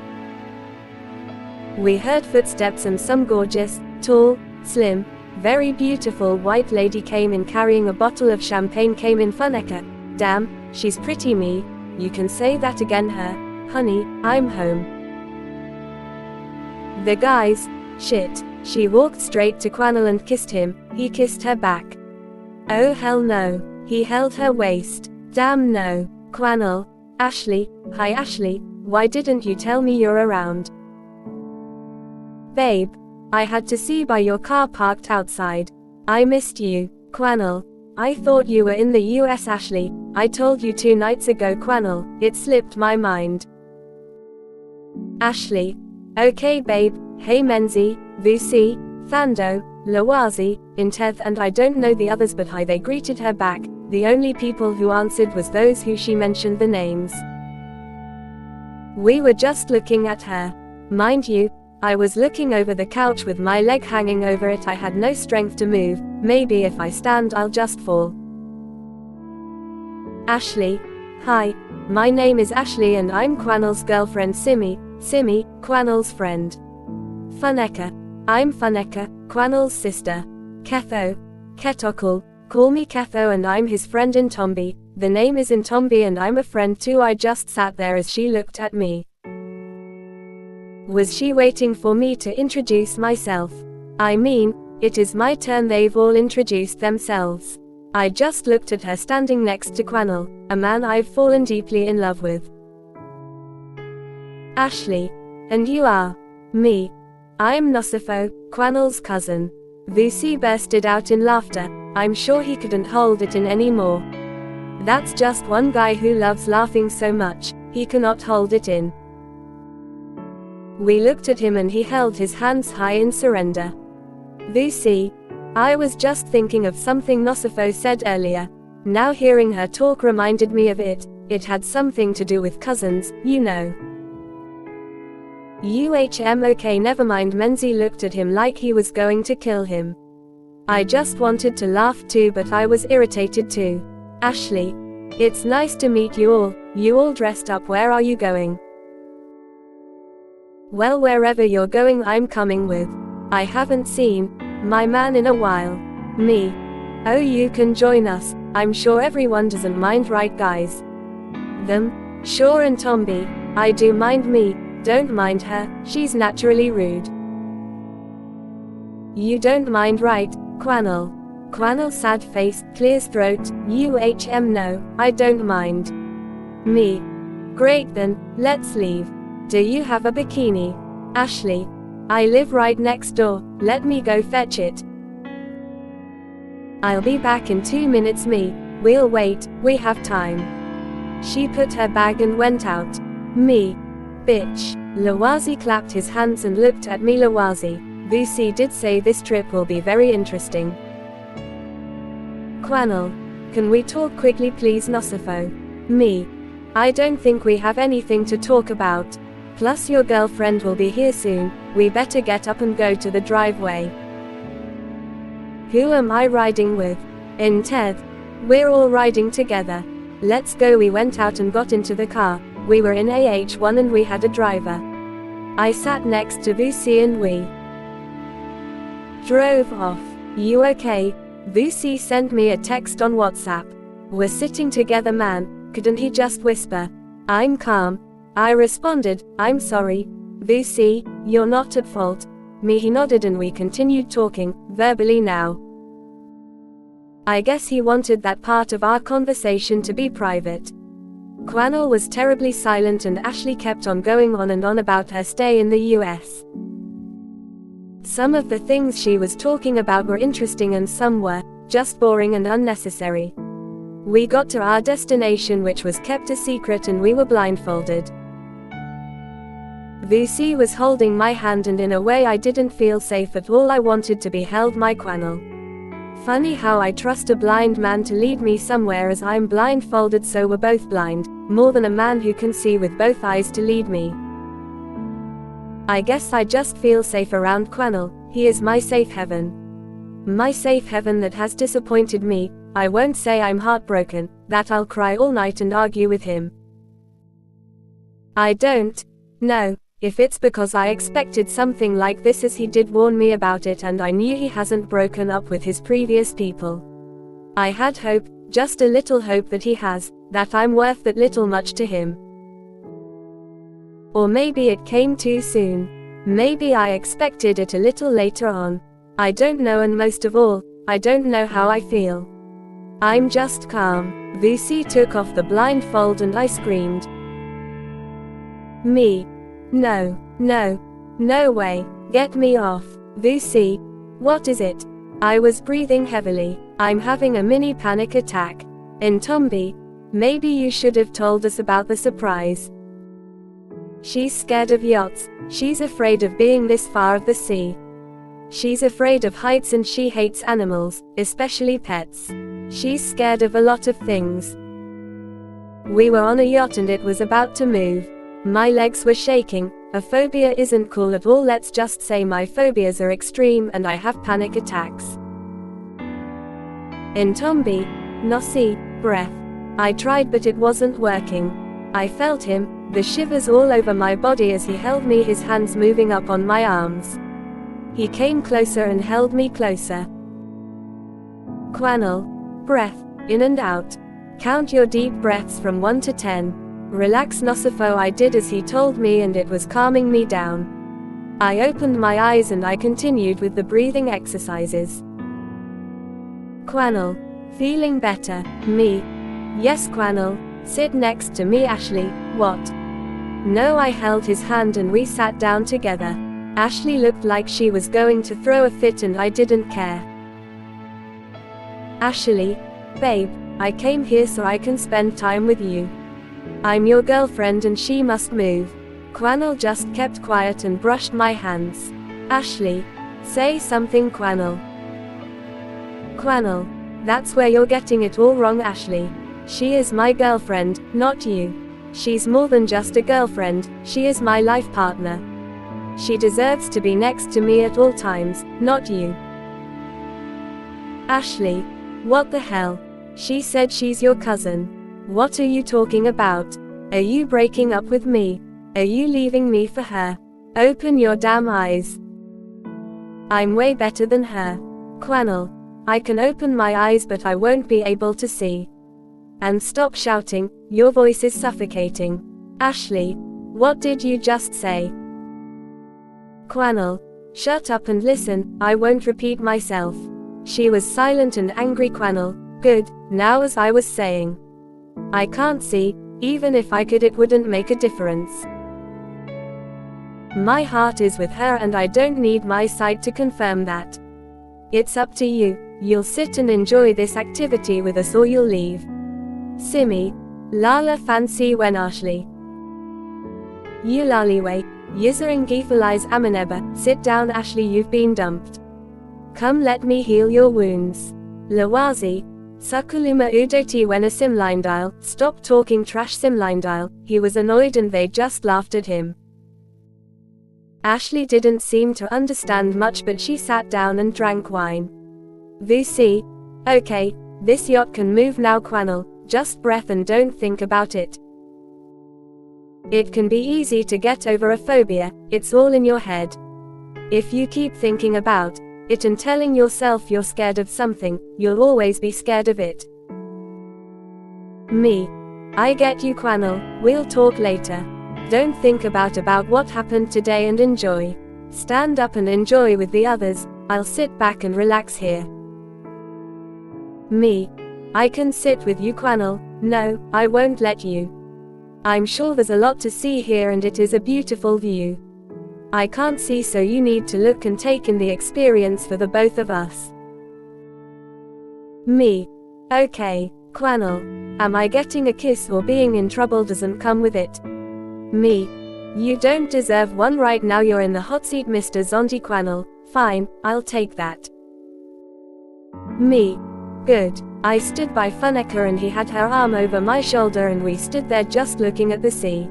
We heard footsteps and some gorgeous, tall, slim, very beautiful white lady came in carrying a bottle of champagne. Came in Funeka. Damn, she's pretty. Me, you can say that again. Her, honey, I'm home. The guys, shit. She walked straight to Quanel and kissed him. He kissed her back. Oh hell no. He held her waist. Damn no. Quanel. Ashley, hi Ashley, why didn't you tell me you're around? Babe, I had to see by your car parked outside. I missed you. Quanel, I thought you were in the US. Ashley, I told you 2 nights ago. Quanel, it slipped my mind. Ashley, okay babe. Hey Menzi, Vusi, Thando, Lawazi, Inteth and I don't know the others, but hi. They greeted her back. The only people who answered was those who she mentioned the names. We were just looking at her. Mind you, I was looking over the couch with my leg hanging over it. I had no strength to move. Maybe if I stand I'll just fall. Ashley, hi, my name is Ashley and I'm Quanel's girlfriend. Simi, Quanel's friend. Funeka, I'm Funeka, Quanel's sister. Ketho, Ketokul, call me Ketho and I'm his friend. Intombi, the name is Intombi and I'm a friend too. I just sat there as she looked at me. Was she waiting for me to introduce myself? I mean, it is my turn. They've all introduced themselves. I just looked at her standing next to Quanel, a man I've fallen deeply in love with. Ashley, and you are? Me. I'm Nosipho, Quanel's cousin. Vusi bursted out in laughter. I'm sure he couldn't hold it in anymore. That's just one guy who loves laughing so much, he cannot hold it in. We looked at him and he held his hands high in surrender. Vusi, I was just thinking of something Nosipho said earlier. Now hearing her talk reminded me of it. It had something to do with cousins, you know. Okay, never mind. Menzi looked at him like he was going to kill him. I just wanted to laugh too, but I was irritated too. Ashley, it's nice to meet you all. You all dressed up. Where are you going? Well, wherever you're going I'm coming with. I haven't seen my man in a while. Me. Oh, you can join us. I'm sure everyone doesn't mind, right guys? Them? Sure. And Tombi, I do mind. Me, don't mind her, she's naturally rude. You don't mind, right, Quanel? Quanel, sad face, clears throat. No, I don't mind. Me. Great then, let's leave. Do you have a bikini? Ashley. I live right next door, let me go fetch it. I'll be back in 2 minutes. Me, we'll wait, we have time. She put her bag and went out. Me. Bitch. Lawazi clapped his hands and looked at me. Lawazi, Vusi did say this trip will be very interesting. Quanel, can we talk quickly please? Nosipho. Me. I don't think we have anything to talk about. Plus your girlfriend will be here soon, we better get up and go to the driveway. Who am I riding with? Inteth. We're all riding together. Let's go. We went out and got into the car. We were in AH1 and we had a driver. I sat next to Vusi and we drove off. You okay? Vusi sent me a text on WhatsApp. We're sitting together, man, couldn't he just whisper? I'm calm. I responded, I'm sorry. Vusi, you're not at fault. Me, he nodded and we continued talking, verbally now. I guess he wanted that part of our conversation to be private. Quanel was terribly silent and Ashley kept on going on and on about her stay in the US. Some of the things she was talking about were interesting and some were just boring and unnecessary. We got to our destination, which was kept a secret, and we were blindfolded. Vusi was holding my hand and in a way I didn't feel safe at all. I wanted to be held by Quanel. Funny how I trust a blind man to lead me somewhere as I'm blindfolded, so we're both blind, more than a man who can see with both eyes to lead me. I guess I just feel safe around Quanel. He is my safe haven. My safe haven that has disappointed me. I won't say I'm heartbroken, that I'll cry all night and argue with him. I don't know if it's because I expected something like this, as he did warn me about it and I knew he hasn't broken up with his previous people. I had hope, just a little hope that he has, that I'm worth that little much to him. Or maybe it came too soon. Maybe I expected it a little later on. I don't know, and most of all, I don't know how I feel. I'm just calm. Vusi took off the blindfold and I screamed. Me. No, no, no way, get me off. Vusi, what is it? I was breathing heavily. I'm having a mini panic attack. Ntombi, maybe you should have told us about the surprise. She's scared of yachts, she's afraid of being this far of the sea. She's afraid of heights and she hates animals, especially pets. She's scared of a lot of things. We were on a yacht and it was about to move. My legs were shaking. A phobia isn't cool at all. Let's just say my phobias are extreme and I have panic attacks. Ntombi, Nosi, breath. I tried but it wasn't working. I felt him, the shivers all over my body as he held me, his hands moving up on my arms. He came closer and held me closer. Quanel, breath, in and out. Count your deep breaths from 1 to 10. Relax, Nosipho. I did as he told me and it was calming me down. I opened my eyes and I continued with the breathing exercises. Quanel, feeling better. Me. Yes, Quanel, sit next to me. Ashley, what? No, I held his hand and we sat down together. Ashley looked like she was going to throw a fit and I didn't care. Ashley, babe, I came here so I can spend time with you. I'm your girlfriend and she must move. Quanel just kept quiet and brushed my hands. Ashley, say something. Quanel. Quanel, that's where you're getting it all wrong, Ashley. She is my girlfriend, not you. She's more than just a girlfriend, she is my life partner. She deserves to be next to me at all times, not you. Ashley, what the hell? She said she's your cousin. What are you talking about? Are you breaking up with me? Are you leaving me for her? Open your damn eyes. I'm way better than her. Quanel, I can open my eyes but I won't be able to see. And stop shouting, your voice is suffocating. Ashley, what did you just say? Quanel, shut up and listen, I won't repeat myself. She was silent and angry. Quanel, good, now as I was saying. I can't see, even if I could it wouldn't make a difference. My heart is with her and I don't need my sight to confirm that. It's up to you, you'll sit and enjoy this activity with us or you'll leave. Simi, Lala fancy when Ashley. Yulaliwe, Yizaring Gifalize Amaneba, sit down Ashley, you've been dumped. Come let me heal your wounds. Lawazi, Sakuluma Udoti when a Simlindile, stop talking trash Simlindile. He was annoyed and they just laughed at him. Ashley didn't seem to understand much but she sat down and drank wine. Vusi, okay, this yacht can move now. Quanel, just breath and don't think about it. It can be easy to get over a phobia, it's all in your head. If you keep thinking about it and telling yourself you're scared of something, you'll always be scared of it. Me. I get you, Kamil, we'll talk later. Don't think about what happened today and enjoy. Stand up and enjoy with the others, I'll sit back and relax here. Me. I can sit with you, Kamil. No, I won't let you. I'm sure there's a lot to see here and it is a beautiful view. I can't see, so you need to look and take in the experience for the both of us. Me. Okay, Kamil. Am I getting a kiss or being in trouble doesn't come with it? Me. You don't deserve one right now, you're in the hot seat, Mr. Zondi. Kamil. Fine, I'll take that. Me. Good. I stood by Funeka and he had her arm over my shoulder and we stood there just looking at the sea.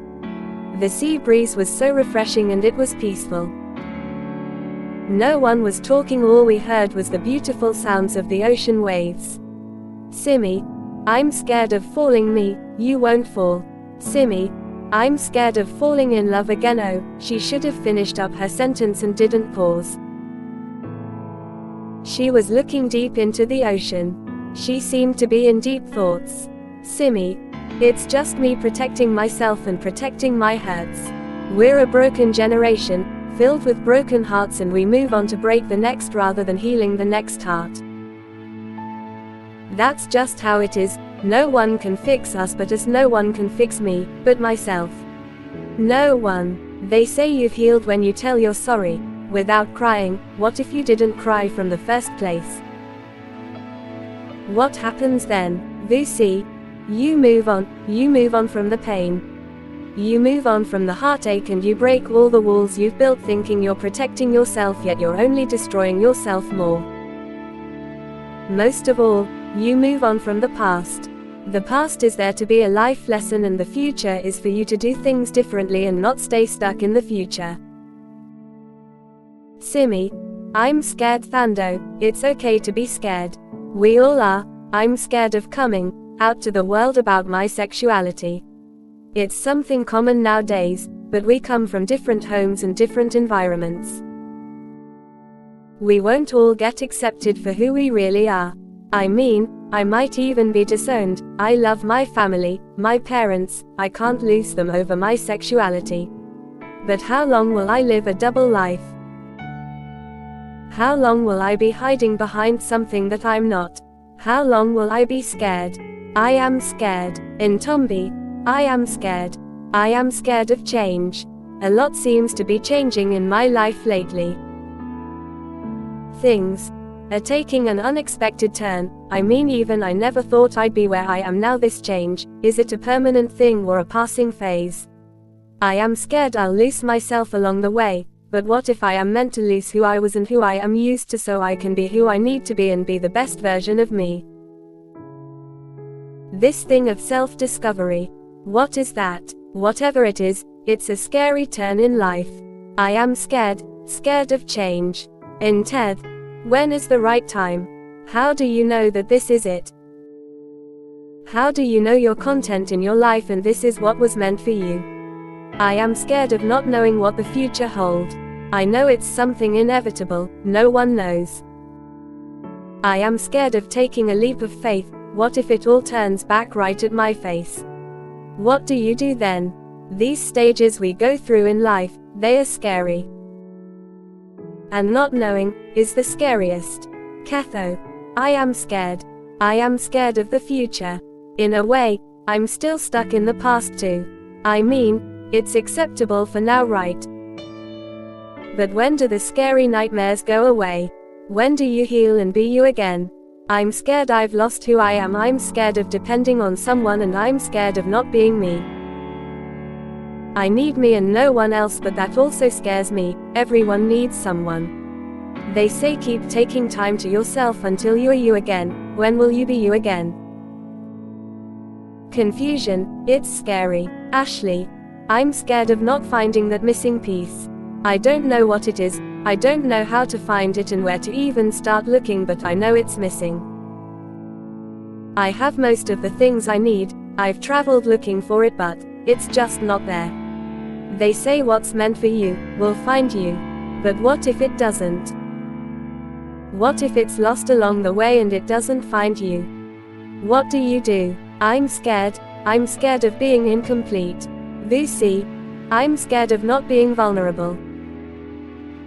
The sea breeze was so refreshing and it was peaceful. No one was talking, all we heard was the beautiful sounds of the ocean waves. Simi. I'm scared of falling. Me. You won't fall. Simi. I'm scared of falling in love again. Oh, she should have finished up her sentence and didn't pause. She was looking deep into the ocean. She seemed to be in deep thoughts. Simi. It's just me protecting myself and protecting my hurts. We're a broken generation, filled with broken hearts, and we move on to break the next rather than healing the next heart. That's just how it is. No one can fix us but us. No one can fix me, but myself. No one. They say you've healed when you tell you're sorry, without crying. What if you didn't cry from the first place? What happens then? Vusi. You move on from the pain. You move on from the heartache and you break all the walls you've built thinking you're protecting yourself, yet you're only destroying yourself more. Most of all, you move on from the past. The past is there to be a life lesson and the future is for you to do things differently and not stay stuck in the future. Simi. I'm scared, Thando. It's okay to be scared. We all are. I'm scared of coming out to the world about my sexuality. It's something common nowadays, but we come from different homes and different environments. We won't all get accepted for who we really are. I mean, I might even be disowned. I love my family, my parents, I can't lose them over my sexuality. But how long will I live a double life? How long will I be hiding behind something that I'm not? How long will I be scared? I am scared. In Tombi, I am scared. I am scared of change. A lot seems to be changing in my life lately. Things are taking an unexpected turn. I mean, even I never thought I'd be where I am now. This change, is it a permanent thing or a passing phase? I am scared I'll lose myself along the way, but what if I am meant to lose who I was and who I am used to so I can be who I need to be and be the best version of me? This thing of self-discovery. What is that? Whatever it is, it's a scary turn in life. I am scared of change. In Ted, when is the right time? How do you know that this is it? How do you know your content in your life and this is what was meant for you? I am scared of not knowing what the future holds. I know it's something inevitable, no one knows. I am scared of taking a leap of faith. What if it all turns back right at my face? What do you do then? These stages we go through in life, they are scary. And not knowing is the scariest. Ketho. I am scared. I am scared of the future. In a way, I'm still stuck in the past too. I mean, it's acceptable for now, right? But when do the scary nightmares go away? When do you heal and be you again? I'm scared I've lost who I am. I'm scared of depending on someone and I'm scared of not being me. I need me and no one else, but that also scares me. Everyone needs someone. They say keep taking time to yourself until you are you again. When will you be you again? Confusion, it's scary. Ashley. I'm scared of not finding that missing piece. I don't know what it is. I don't know how to find it and where to even start looking, but I know it's missing. I have most of the things I need. I've traveled looking for it, but it's just not there. They say what's meant for you will find you. But what if it doesn't? What if it's lost along the way and it doesn't find you? What do? I'm scared of being incomplete. Vusi, I'm scared of not being vulnerable.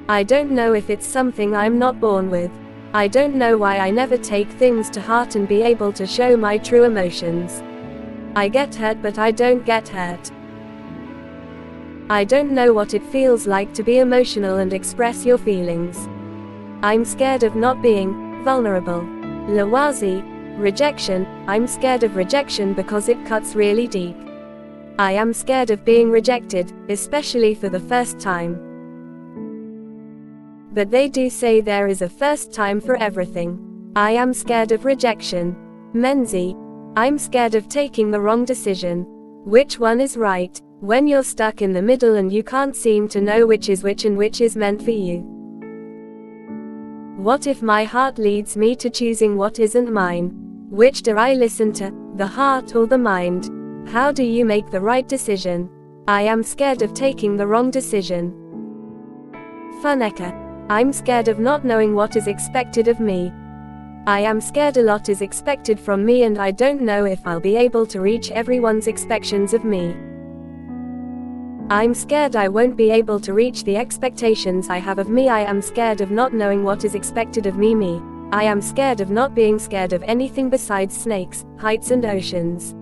I don't know if it's something I'm not born with. I don't know why I never take things to heart and be able to show my true emotions. I get hurt but I don't get hurt. I don't know what it feels like to be emotional and express your feelings. I'm scared of not being vulnerable. Lawazi, rejection, I'm scared of rejection because it cuts really deep. I am scared of being rejected, especially for the first time. But they do say there is a first time for everything. I am scared of rejection. Menzi, I'm scared of taking the wrong decision. Which one is right, when you're stuck in the middle and you can't seem to know which is which and which is meant for you? What if my heart leads me to choosing what isn't mine? Which do I listen to, the heart or the mind? How do you make the right decision? I am scared of taking the wrong decision. Funeka, I'm scared of not knowing what is expected of me. I am scared a lot is expected from me and I don't know if I'll be able to reach everyone's expectations of me. I'm scared I won't be able to reach the expectations I have of me. I am scared of not knowing what is expected of me. I am scared of not being scared of anything besides snakes, heights and oceans.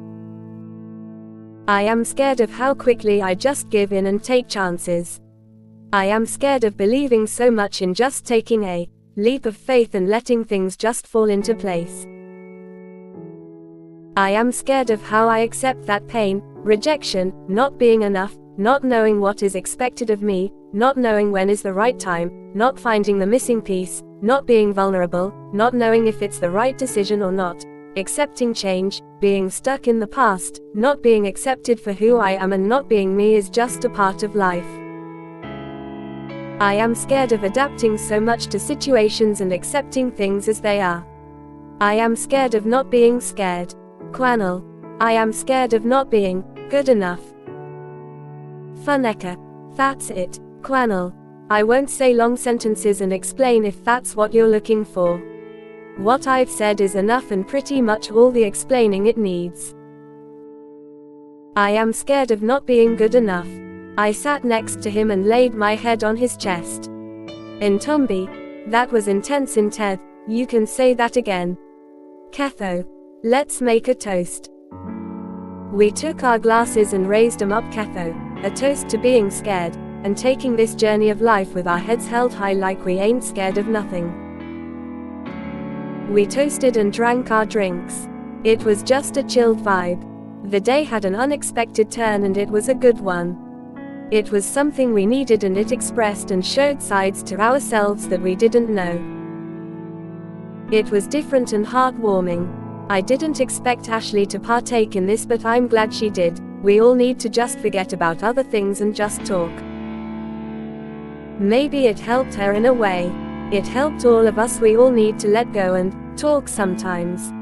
I am scared of how quickly I just give in and take chances. I am scared of believing so much in just taking a leap of faith and letting things just fall into place. I am scared of how I accept that pain, rejection, not being enough, not knowing what is expected of me, not knowing when is the right time, not finding the missing piece, not being vulnerable, not knowing if it's the right decision or not, accepting change, being stuck in the past, not being accepted for who I am and not being me is just a part of life. I am scared of adapting so much to situations and accepting things as they are. I am scared of not being scared. Quanal, I am scared of not being good enough. Funeka, that's it. Quanal, I won't say long sentences and explain if that's what you're looking for. What I've said is enough and pretty much all the explaining it needs. I am scared of not being good enough. I sat next to him and laid my head on his chest. Ntombi, that was intense Nteth, you can say that again. Ketho, let's make a toast. We took our glasses and raised them up. Ketho, a toast to being scared, and taking this journey of life with our heads held high like we ain't scared of nothing. We toasted and drank our drinks. It was just a chilled vibe. The day had an unexpected turn and it was a good one. It was something we needed and it expressed and showed sides to ourselves that we didn't know. It was different and heartwarming. I didn't expect Ashley to partake in this, but I'm glad she did. We all need to just forget about other things and just talk. Maybe it helped her in a way. It helped all of us. We all need to let go and talk sometimes.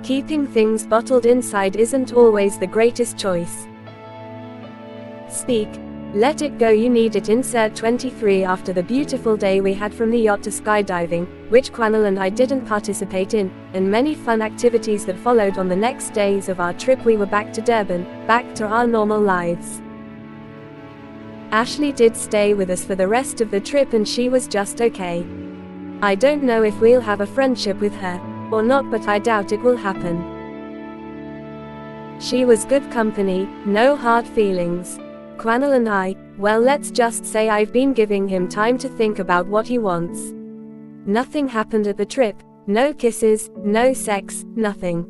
Keeping things bottled inside isn't always the greatest choice. Speak. Let it go. You need it. Insert 23. After the beautiful day we had from the yacht to skydiving, which Quanal and I didn't participate in, and many fun activities that followed on the next days of our trip, we were back to Durban, back to our normal lives. Ashley did stay with us for the rest of the trip and she was just okay. I don't know if we'll have a friendship with her or not, but I doubt it will happen. She was good company, no hard feelings. Quanal and I, well, let's just say I've been giving him time to think about what he wants. Nothing happened at the trip, no kisses, no sex, nothing.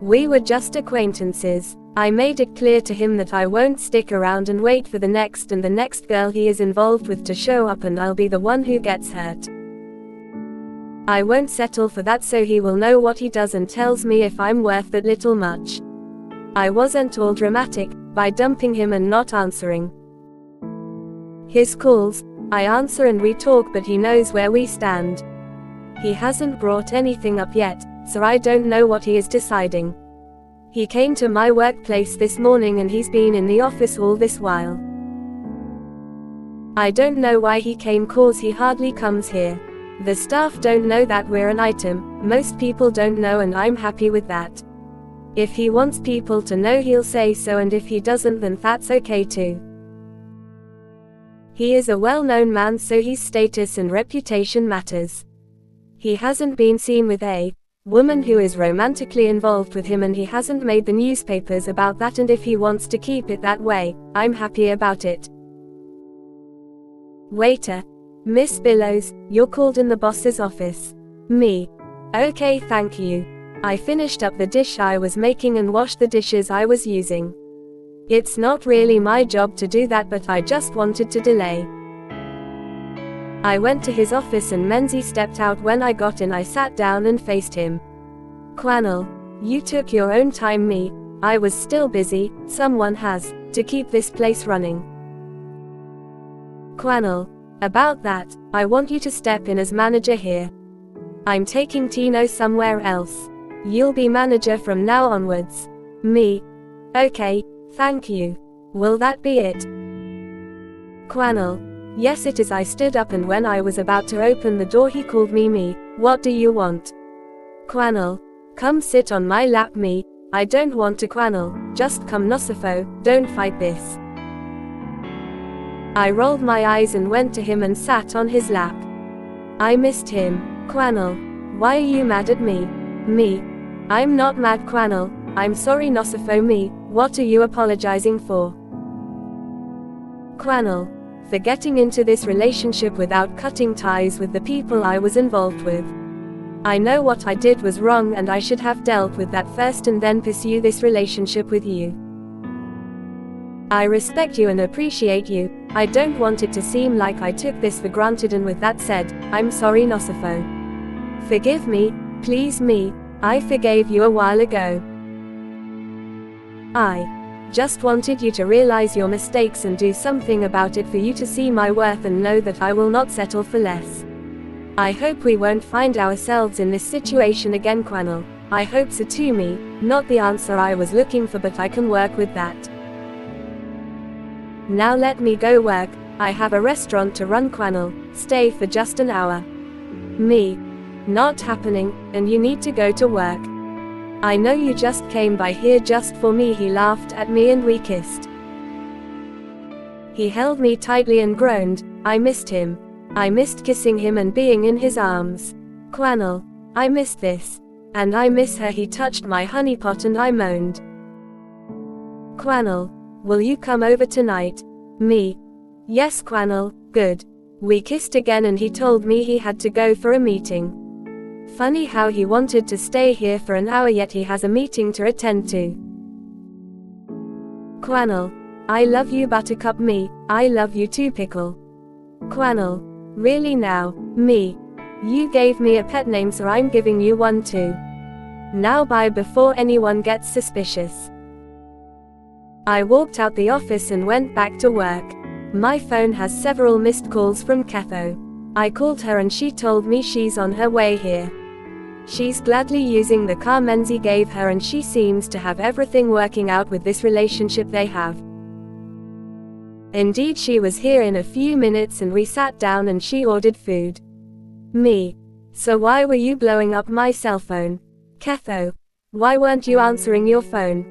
We were just acquaintances. I made it clear to him that I won't stick around and wait for the next and the next girl he is involved with to show up and I'll be the one who gets hurt. I won't settle for that, so he will know what he does and tells me if I'm worth that little much. I wasn't all dramatic by dumping him and not answering his calls. I answer and we talk, but he knows where we stand. He hasn't brought anything up yet, so I don't know what he is deciding. He came to my workplace this morning and he's been in the office all this while. I don't know why he came, cause he hardly comes here. The staff don't know that we're an item, most people don't know, and I'm happy with that. If he wants people to know, he'll say so, and if he doesn't, then that's okay too. He is a well-known man, so his status and reputation matters. He hasn't been seen with a woman who is romantically involved with him, and he hasn't made the newspapers about that, and if he wants to keep it that way, I'm happy about it. Waiter. Miss Billows, you're called in the boss's office. Me. Okay, thank you. I finished up the dish I was making and washed the dishes I was using. It's not really my job to do that, but I just wanted to delay. I went to his office and Menzies stepped out. When I got in, I sat down and faced him. Quannel, you took your own time. Me, I was still busy. Someone has to keep this place running. Quannel, about that, I want you to step in as manager here. I'm taking Tino somewhere else. You'll be manager from now onwards. Me. Okay, thank you. Will that be it? Quannel. Yes, it is. I stood up, and when I was about to open the door, he called me. Me, what do you want? Quannel. Come sit on my lap. Me, I don't want to. Quannel. Just come. Nosipho, don't fight this. I rolled my eyes and went to him and sat on his lap. I missed him. Quannel. Why are you mad at me? Me. I'm not mad. Quannel. I'm sorry. Nosipho. Me, what are you apologizing for? Quannel. For getting into this relationship without cutting ties with the people I was involved with. I know what I did was wrong, and I should have dealt with that first and then pursue this relationship with you. I respect you and appreciate you. I don't want it to seem like I took this for granted, and with that said, I'm sorry. Nosipho. Forgive me, please. Me, I forgave you a while ago. I just wanted you to realize your mistakes and do something about it, for you to see my worth and know that I will not settle for less. I hope we won't find ourselves in this situation again. Quannel. I hope so too. Me, not the answer I was looking for, but I can work with that. Now let me go work. I have a restaurant to run. Quannel. Stay for just an hour. Me. Not happening, and you need to go to work. I know you just came by here just for me. He laughed at me and we kissed. He held me tightly and groaned. I missed him. I missed kissing him and being in his arms. Quannel. I missed this. And I miss her. He touched my honeypot and I moaned. Quannel. Will you come over tonight? Me. Yes. Quannel. Good. We kissed again and he told me he had to go for a meeting. Funny how he wanted to stay here for an hour, yet he has a meeting to attend to. Quannel. I love you, Buttercup. Me, I love you too, Pickle. Quannel. Really now? Me. You gave me a pet name, so I'm giving you one too. Now bye before anyone gets suspicious. I walked out the office and went back to work. My phone has several missed calls from Ketho. I called her and she told me she's on her way here. She's gladly using the car Menzies gave her, and she seems to have everything working out with this relationship they have. Indeed, she was here in a few minutes and we sat down and she ordered food. Me. So why were you blowing up my cell phone? Ketho. Why weren't you answering your phone?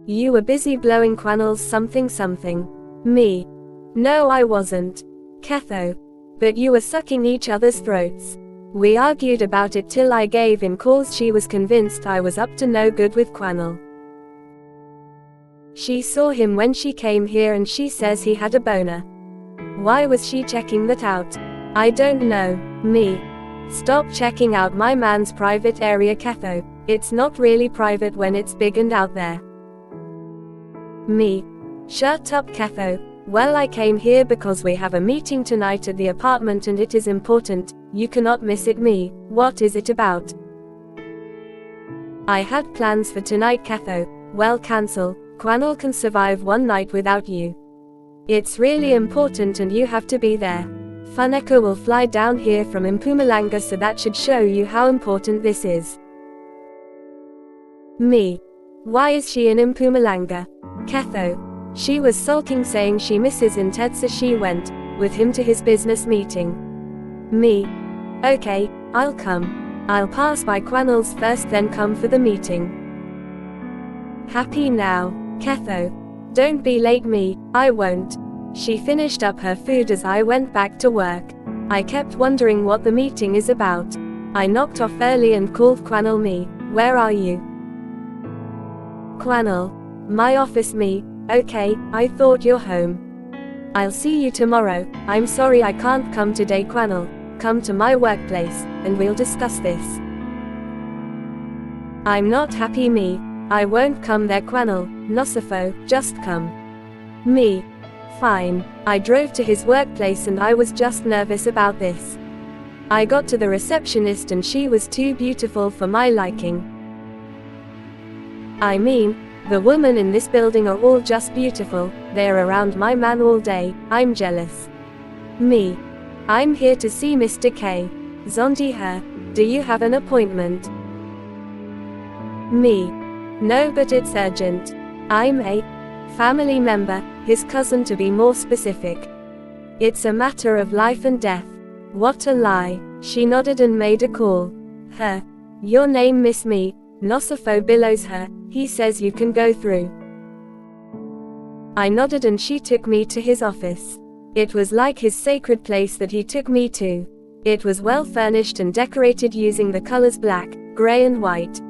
You were busy blowing Quannel's something something. Me. No, I wasn't. Ketho. But you were sucking each other's throats. We argued about it till I gave in, cause she was convinced I was up to no good with Quannel. She saw him when she came here and she says he had a boner. Why was she checking that out? I don't know. Me. Stop checking out my man's private area, Ketho. It's not really private when it's big and out there. Me. Shut up, Ketho. Well, I came here because we have a meeting tonight at the apartment and it is important. You cannot miss it. Me. What is it about? I had plans for tonight, Ketho. Well, cancel. Quannel can survive one night without you. It's really important and you have to be there. Funeka will fly down here from Mpumalanga, so that should show you how important this is. Me. Why is she in Mpumalanga? Ketho. She was sulking, saying she misses Inted, so she went with him to his business meeting. Me. Okay, I'll come. I'll pass by Quanel's first then come for the meeting. Happy now, Ketho. Don't be late me, I won't. She finished up her food as I went back to work. I kept wondering what the meeting is about. I knocked off early and called Quanel. Me, where are you? Quanel. My office. Me, okay, I thought you're home. I'll see you tomorrow. I'm sorry I can't come today. Quanel. Come to my workplace, and we'll discuss this. I'm not happy. Me, I won't come there. Quanel. Nosipho, just come. Me. Fine. I drove to his workplace and I was just nervous about this. I got to the receptionist and she was too beautiful for my liking. I mean, the women in this building are all just beautiful. They're around my man all day. I'm jealous. Me. I'm here to see Mr. K. Zondi her. Do you have an appointment? Me. No, but it's urgent. I'm a family member, his cousin to be more specific. It's a matter of life and death. What a lie. She nodded and made a call. Her. Your name, Miss Me. Nosipho billows her. He says you can go through. I nodded and she took me to his office. It was like his sacred place that he took me to. It was well furnished and decorated using the colors black, gray and white.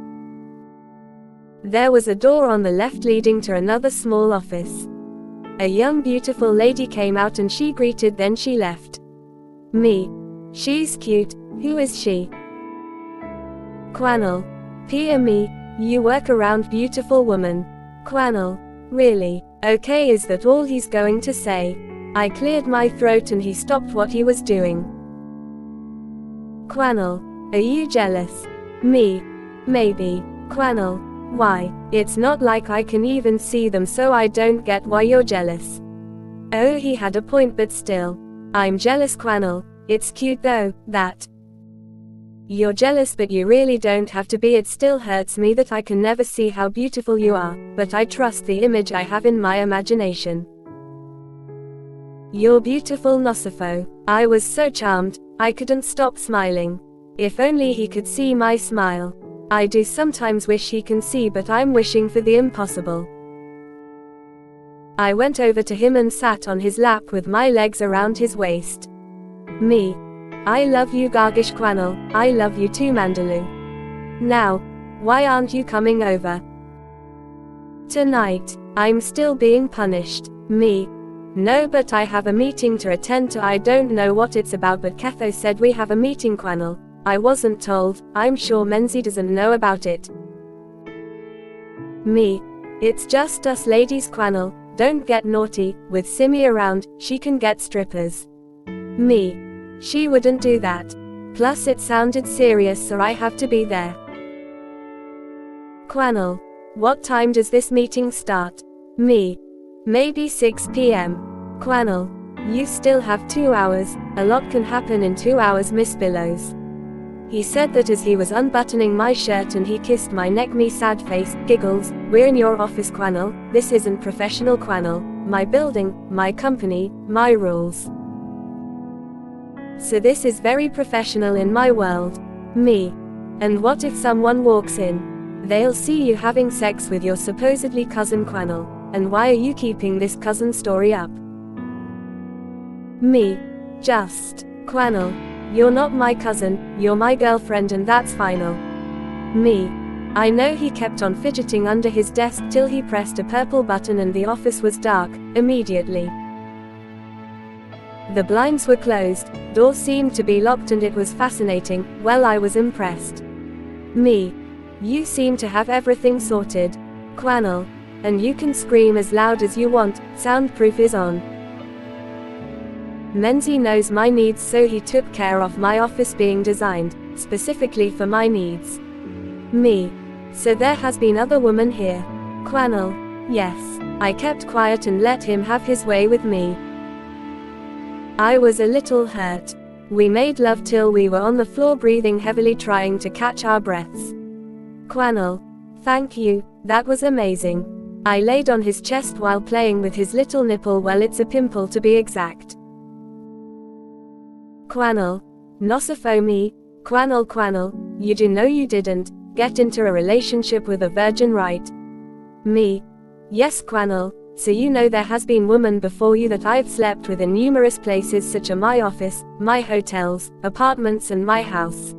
There was a door on the left leading to another small office. A young beautiful lady came out and she greeted, then she left. Me. She's cute. Who is she? Quanel. Peer-e-Kamil, you work around beautiful woman. Quanel. Really? Okay, is that all he's going to say? I cleared my throat and he stopped what he was doing. Quanel. Are you jealous? Me. Maybe. Quanel. Why? It's not like I can even see them, so I don't get why you're jealous. Oh, he had a point, but still. I'm jealous. Quanel. It's cute though, that. You're jealous, but you really don't have to be. It still hurts me that I can never see how beautiful you are, but I trust the image I have in my imagination. You're beautiful, Nosipho. I was so charmed, I couldn't stop smiling. If only he could see my smile. I do sometimes wish he can see, but I'm wishing for the impossible. I went over to him and sat on his lap with my legs around his waist. Me. I love you, Gargish. Quanel. I love you too, Mandaloo. Now, why aren't you coming over tonight? I'm still being punished. Me. No, but I have a meeting to attend to. I don't know what it's about, but Ketho said we have a meeting. Quanel. I wasn't told. I'm sure Menzi doesn't know about it. Me. It's just us ladies. Quanel. Don't get naughty. With Simi around, she can get strippers. Me. She wouldn't do that. Plus it sounded serious, so I have to be there. Quanel. What time does this meeting start? Me. Maybe 6 p.m. Quanel. You still have 2 hours. A lot can happen in 2 hours, Miss Billows. He said that as he was unbuttoning my shirt and he kissed my neck. Me, sad face, giggles. We're in your office, Quanel. This isn't professional. Quanel. My building, my company, my rules. So this is very professional in my world. Me. And what if someone walks in? They'll see you having sex with your supposedly cousin. Quanel. And why are you keeping this cousin story up? Me. Just. Quanel. You're not my cousin, you're my girlfriend, and that's final. Me. I know. He kept on fidgeting under his desk till he pressed a purple button and the office was dark, immediately. The blinds were closed, doors seemed to be locked, and it was fascinating. Well, I was impressed. Me. You seem to have everything sorted. Quanel. And you can scream as loud as you want, soundproof is on. Menzi knows my needs, so he took care of my office being designed specifically for my needs. Me. So there has been other women here. Quanel. Yes. I kept quiet and let him have his way with me. I was a little hurt. We made love till we were on the floor breathing heavily, trying to catch our breaths. Quanel. Thank you, that was amazing. I laid on his chest while playing with his little nipple. Well, it's a pimple to be exact. Quanel. Nosipho me, Kamil, you do know you didn't get into a relationship with a virgin, right? Me. Yes, Kamil, so you know there has been women before you that I've slept with in numerous places such as my office, my hotels, apartments and my house.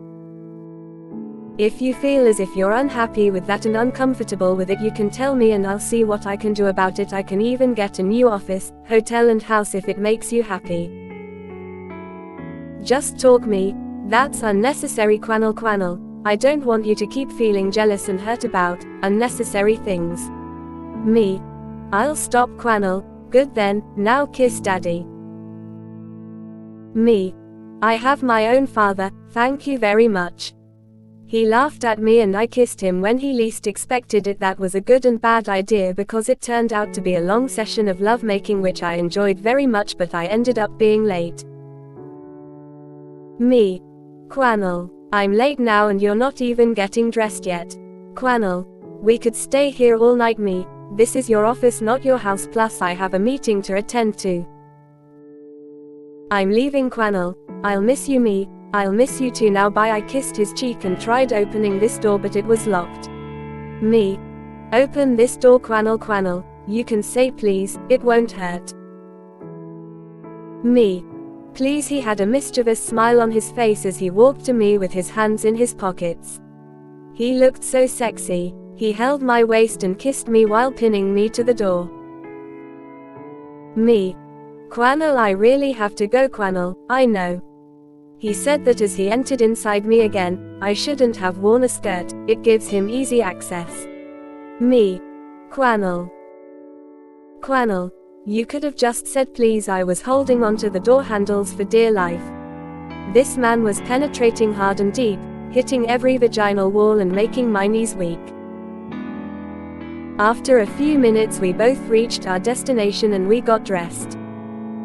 If you feel as if you're unhappy with that and uncomfortable with it, you can tell me and I'll see what I can do about it. I can even get a new office, hotel and house if it makes you happy. Just talk me. That's unnecessary, Kamil. I don't want you to keep feeling jealous and hurt about unnecessary things. Me. I'll stop, Kamil. Good then, now kiss daddy. Me. I have my own father, thank you very much. He laughed at me and I kissed him when he least expected it. That was a good and bad idea because it turned out to be a long session of lovemaking which I enjoyed very much, but I ended up being late. Me. Kamil. I'm late now and you're not even getting dressed yet. Kamil. We could stay here all night. Me. This is your office, not your house, plus I have a meeting to attend to. I'm leaving, Kamil. I'll miss you. Me. I'll miss you too. Now bye. I kissed his cheek and tried opening this door but it was locked. Me. Open this door, Kamil. You can say please, it won't hurt. Me. Please. He had a mischievous smile on his face as he walked to me with his hands in his pockets. He looked so sexy. He held my waist and kissed me while pinning me to the door. Me. Kamil, I really have to go, Kamil, I know. He said that as he entered inside me again, I shouldn't have worn a skirt, it gives him easy access. Me. Kamil. You could have just said please. I was holding onto the door handles for dear life. This man was penetrating hard and deep, hitting every vaginal wall and making my knees weak. After a few minutes we both reached our destination and we got dressed.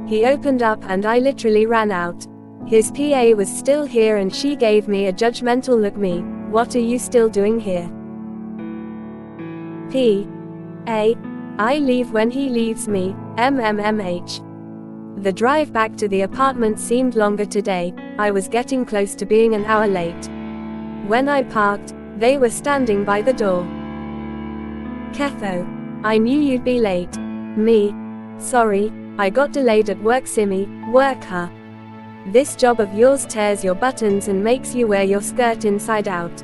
He opened up and I literally ran out. His PA was still here and she gave me a judgmental look. Me, what are you still doing here? PA. I leave when he leaves. Me, MMMH. The drive back to the apartment seemed longer today. I was getting close to being an hour late. When I parked, they were standing by the door. Ketho. I knew you'd be late. Me. Sorry, I got delayed at work. Simi, work huh? This job of yours tears your buttons and makes you wear your skirt inside out.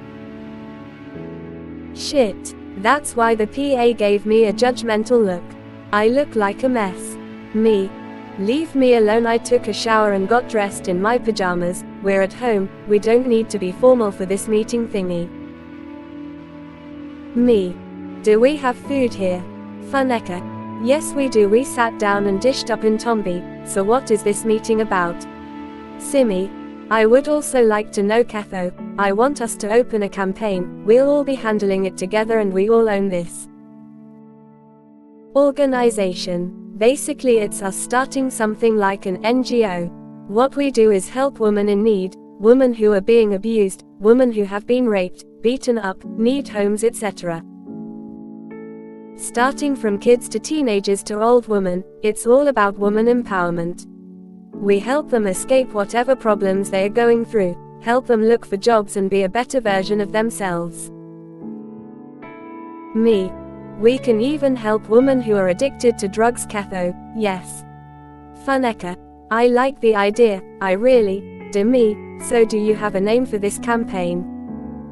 Shit. That's why the PA gave me a judgmental look. I look like a mess. Me. Leave me alone. I took a shower and got dressed in my pajamas. We're at home, we don't need to be formal for this meeting thingy. Me. Do we have food here? Funeka. Yes we do. We sat down and dished up in Tombi. So what is this meeting about? Simi. I would also like to know, Ketho. I want us to open a campaign. We'll all be handling it together and we all own this organization. Basically it's us starting something like an NGO. What we do is help women in need, women who are being abused, women who have been raped, beaten up, need homes, etc. Starting from kids to teenagers to old women, it's all about woman empowerment. We help them escape whatever problems they are going through, help them look for jobs and be a better version of themselves. Me. We can even help women who are addicted to drugs. Ketho. Yes. Funeka. I like the idea, I really do. Me. So do you have a name for this campaign?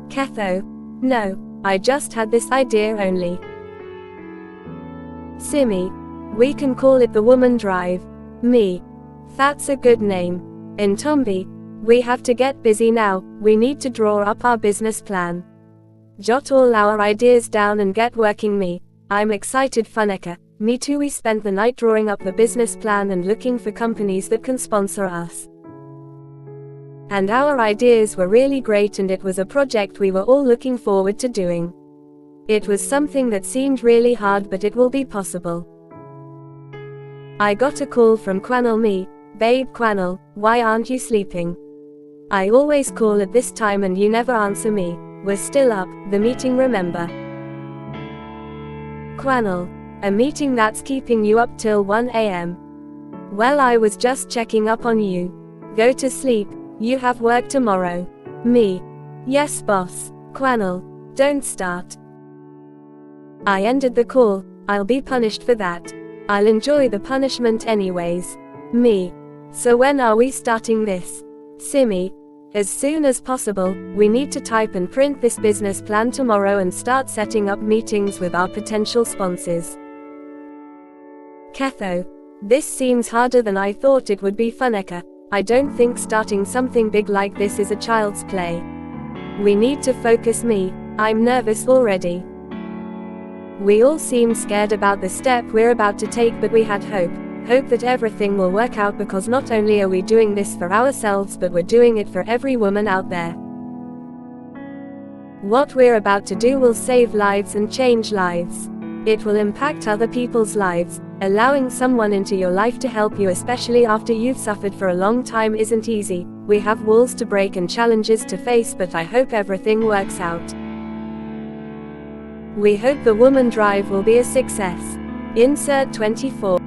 Ketho. No, I just had this idea only. Simi. We can call it the Woman Drive. Me. That's a good name. In Tombi. We have to get busy now, we need to draw up our business plan. Jot all our ideas down and get working. Me. I'm excited. Funeka. Me too. We spent the night drawing up the business plan and looking for companies that can sponsor us. And our ideas were really great and it was a project we were all looking forward to doing. It was something that seemed really hard but it will be possible. I got a call from Kamil. Me. Babe Kamil, why aren't you sleeping? I always call at this time and you never answer me. We're still up, the meeting, remember? Kamil. A meeting that's keeping you up till 1 AM. Well, I was just checking up on you. Go to sleep, You have work tomorrow. Me. Yes, boss. Quanel. Don't start. I ended the call. I'll be punished for that. I'll enjoy the punishment anyways. Me. So when are we starting this? Simi. As soon as possible. We need to type and print this business plan tomorrow and start setting up meetings with our potential sponsors. Ketho. This seems harder than I thought it would be, Funeka. I don't think starting something big like this is a child's play. We need to focus. Me. I'm nervous already. We all seem scared about the step we're about to take, but we had hope that everything will work out, because not only are we doing this for ourselves, but we're doing it for every woman out there. What we're about to do will save lives and change lives. It will impact other people's lives. Allowing someone into your life to help you, especially after you've suffered for a long time, isn't easy. We have walls to break and challenges to face, but I hope everything works out. We hope the Woman Drive will be a success. Insert 24.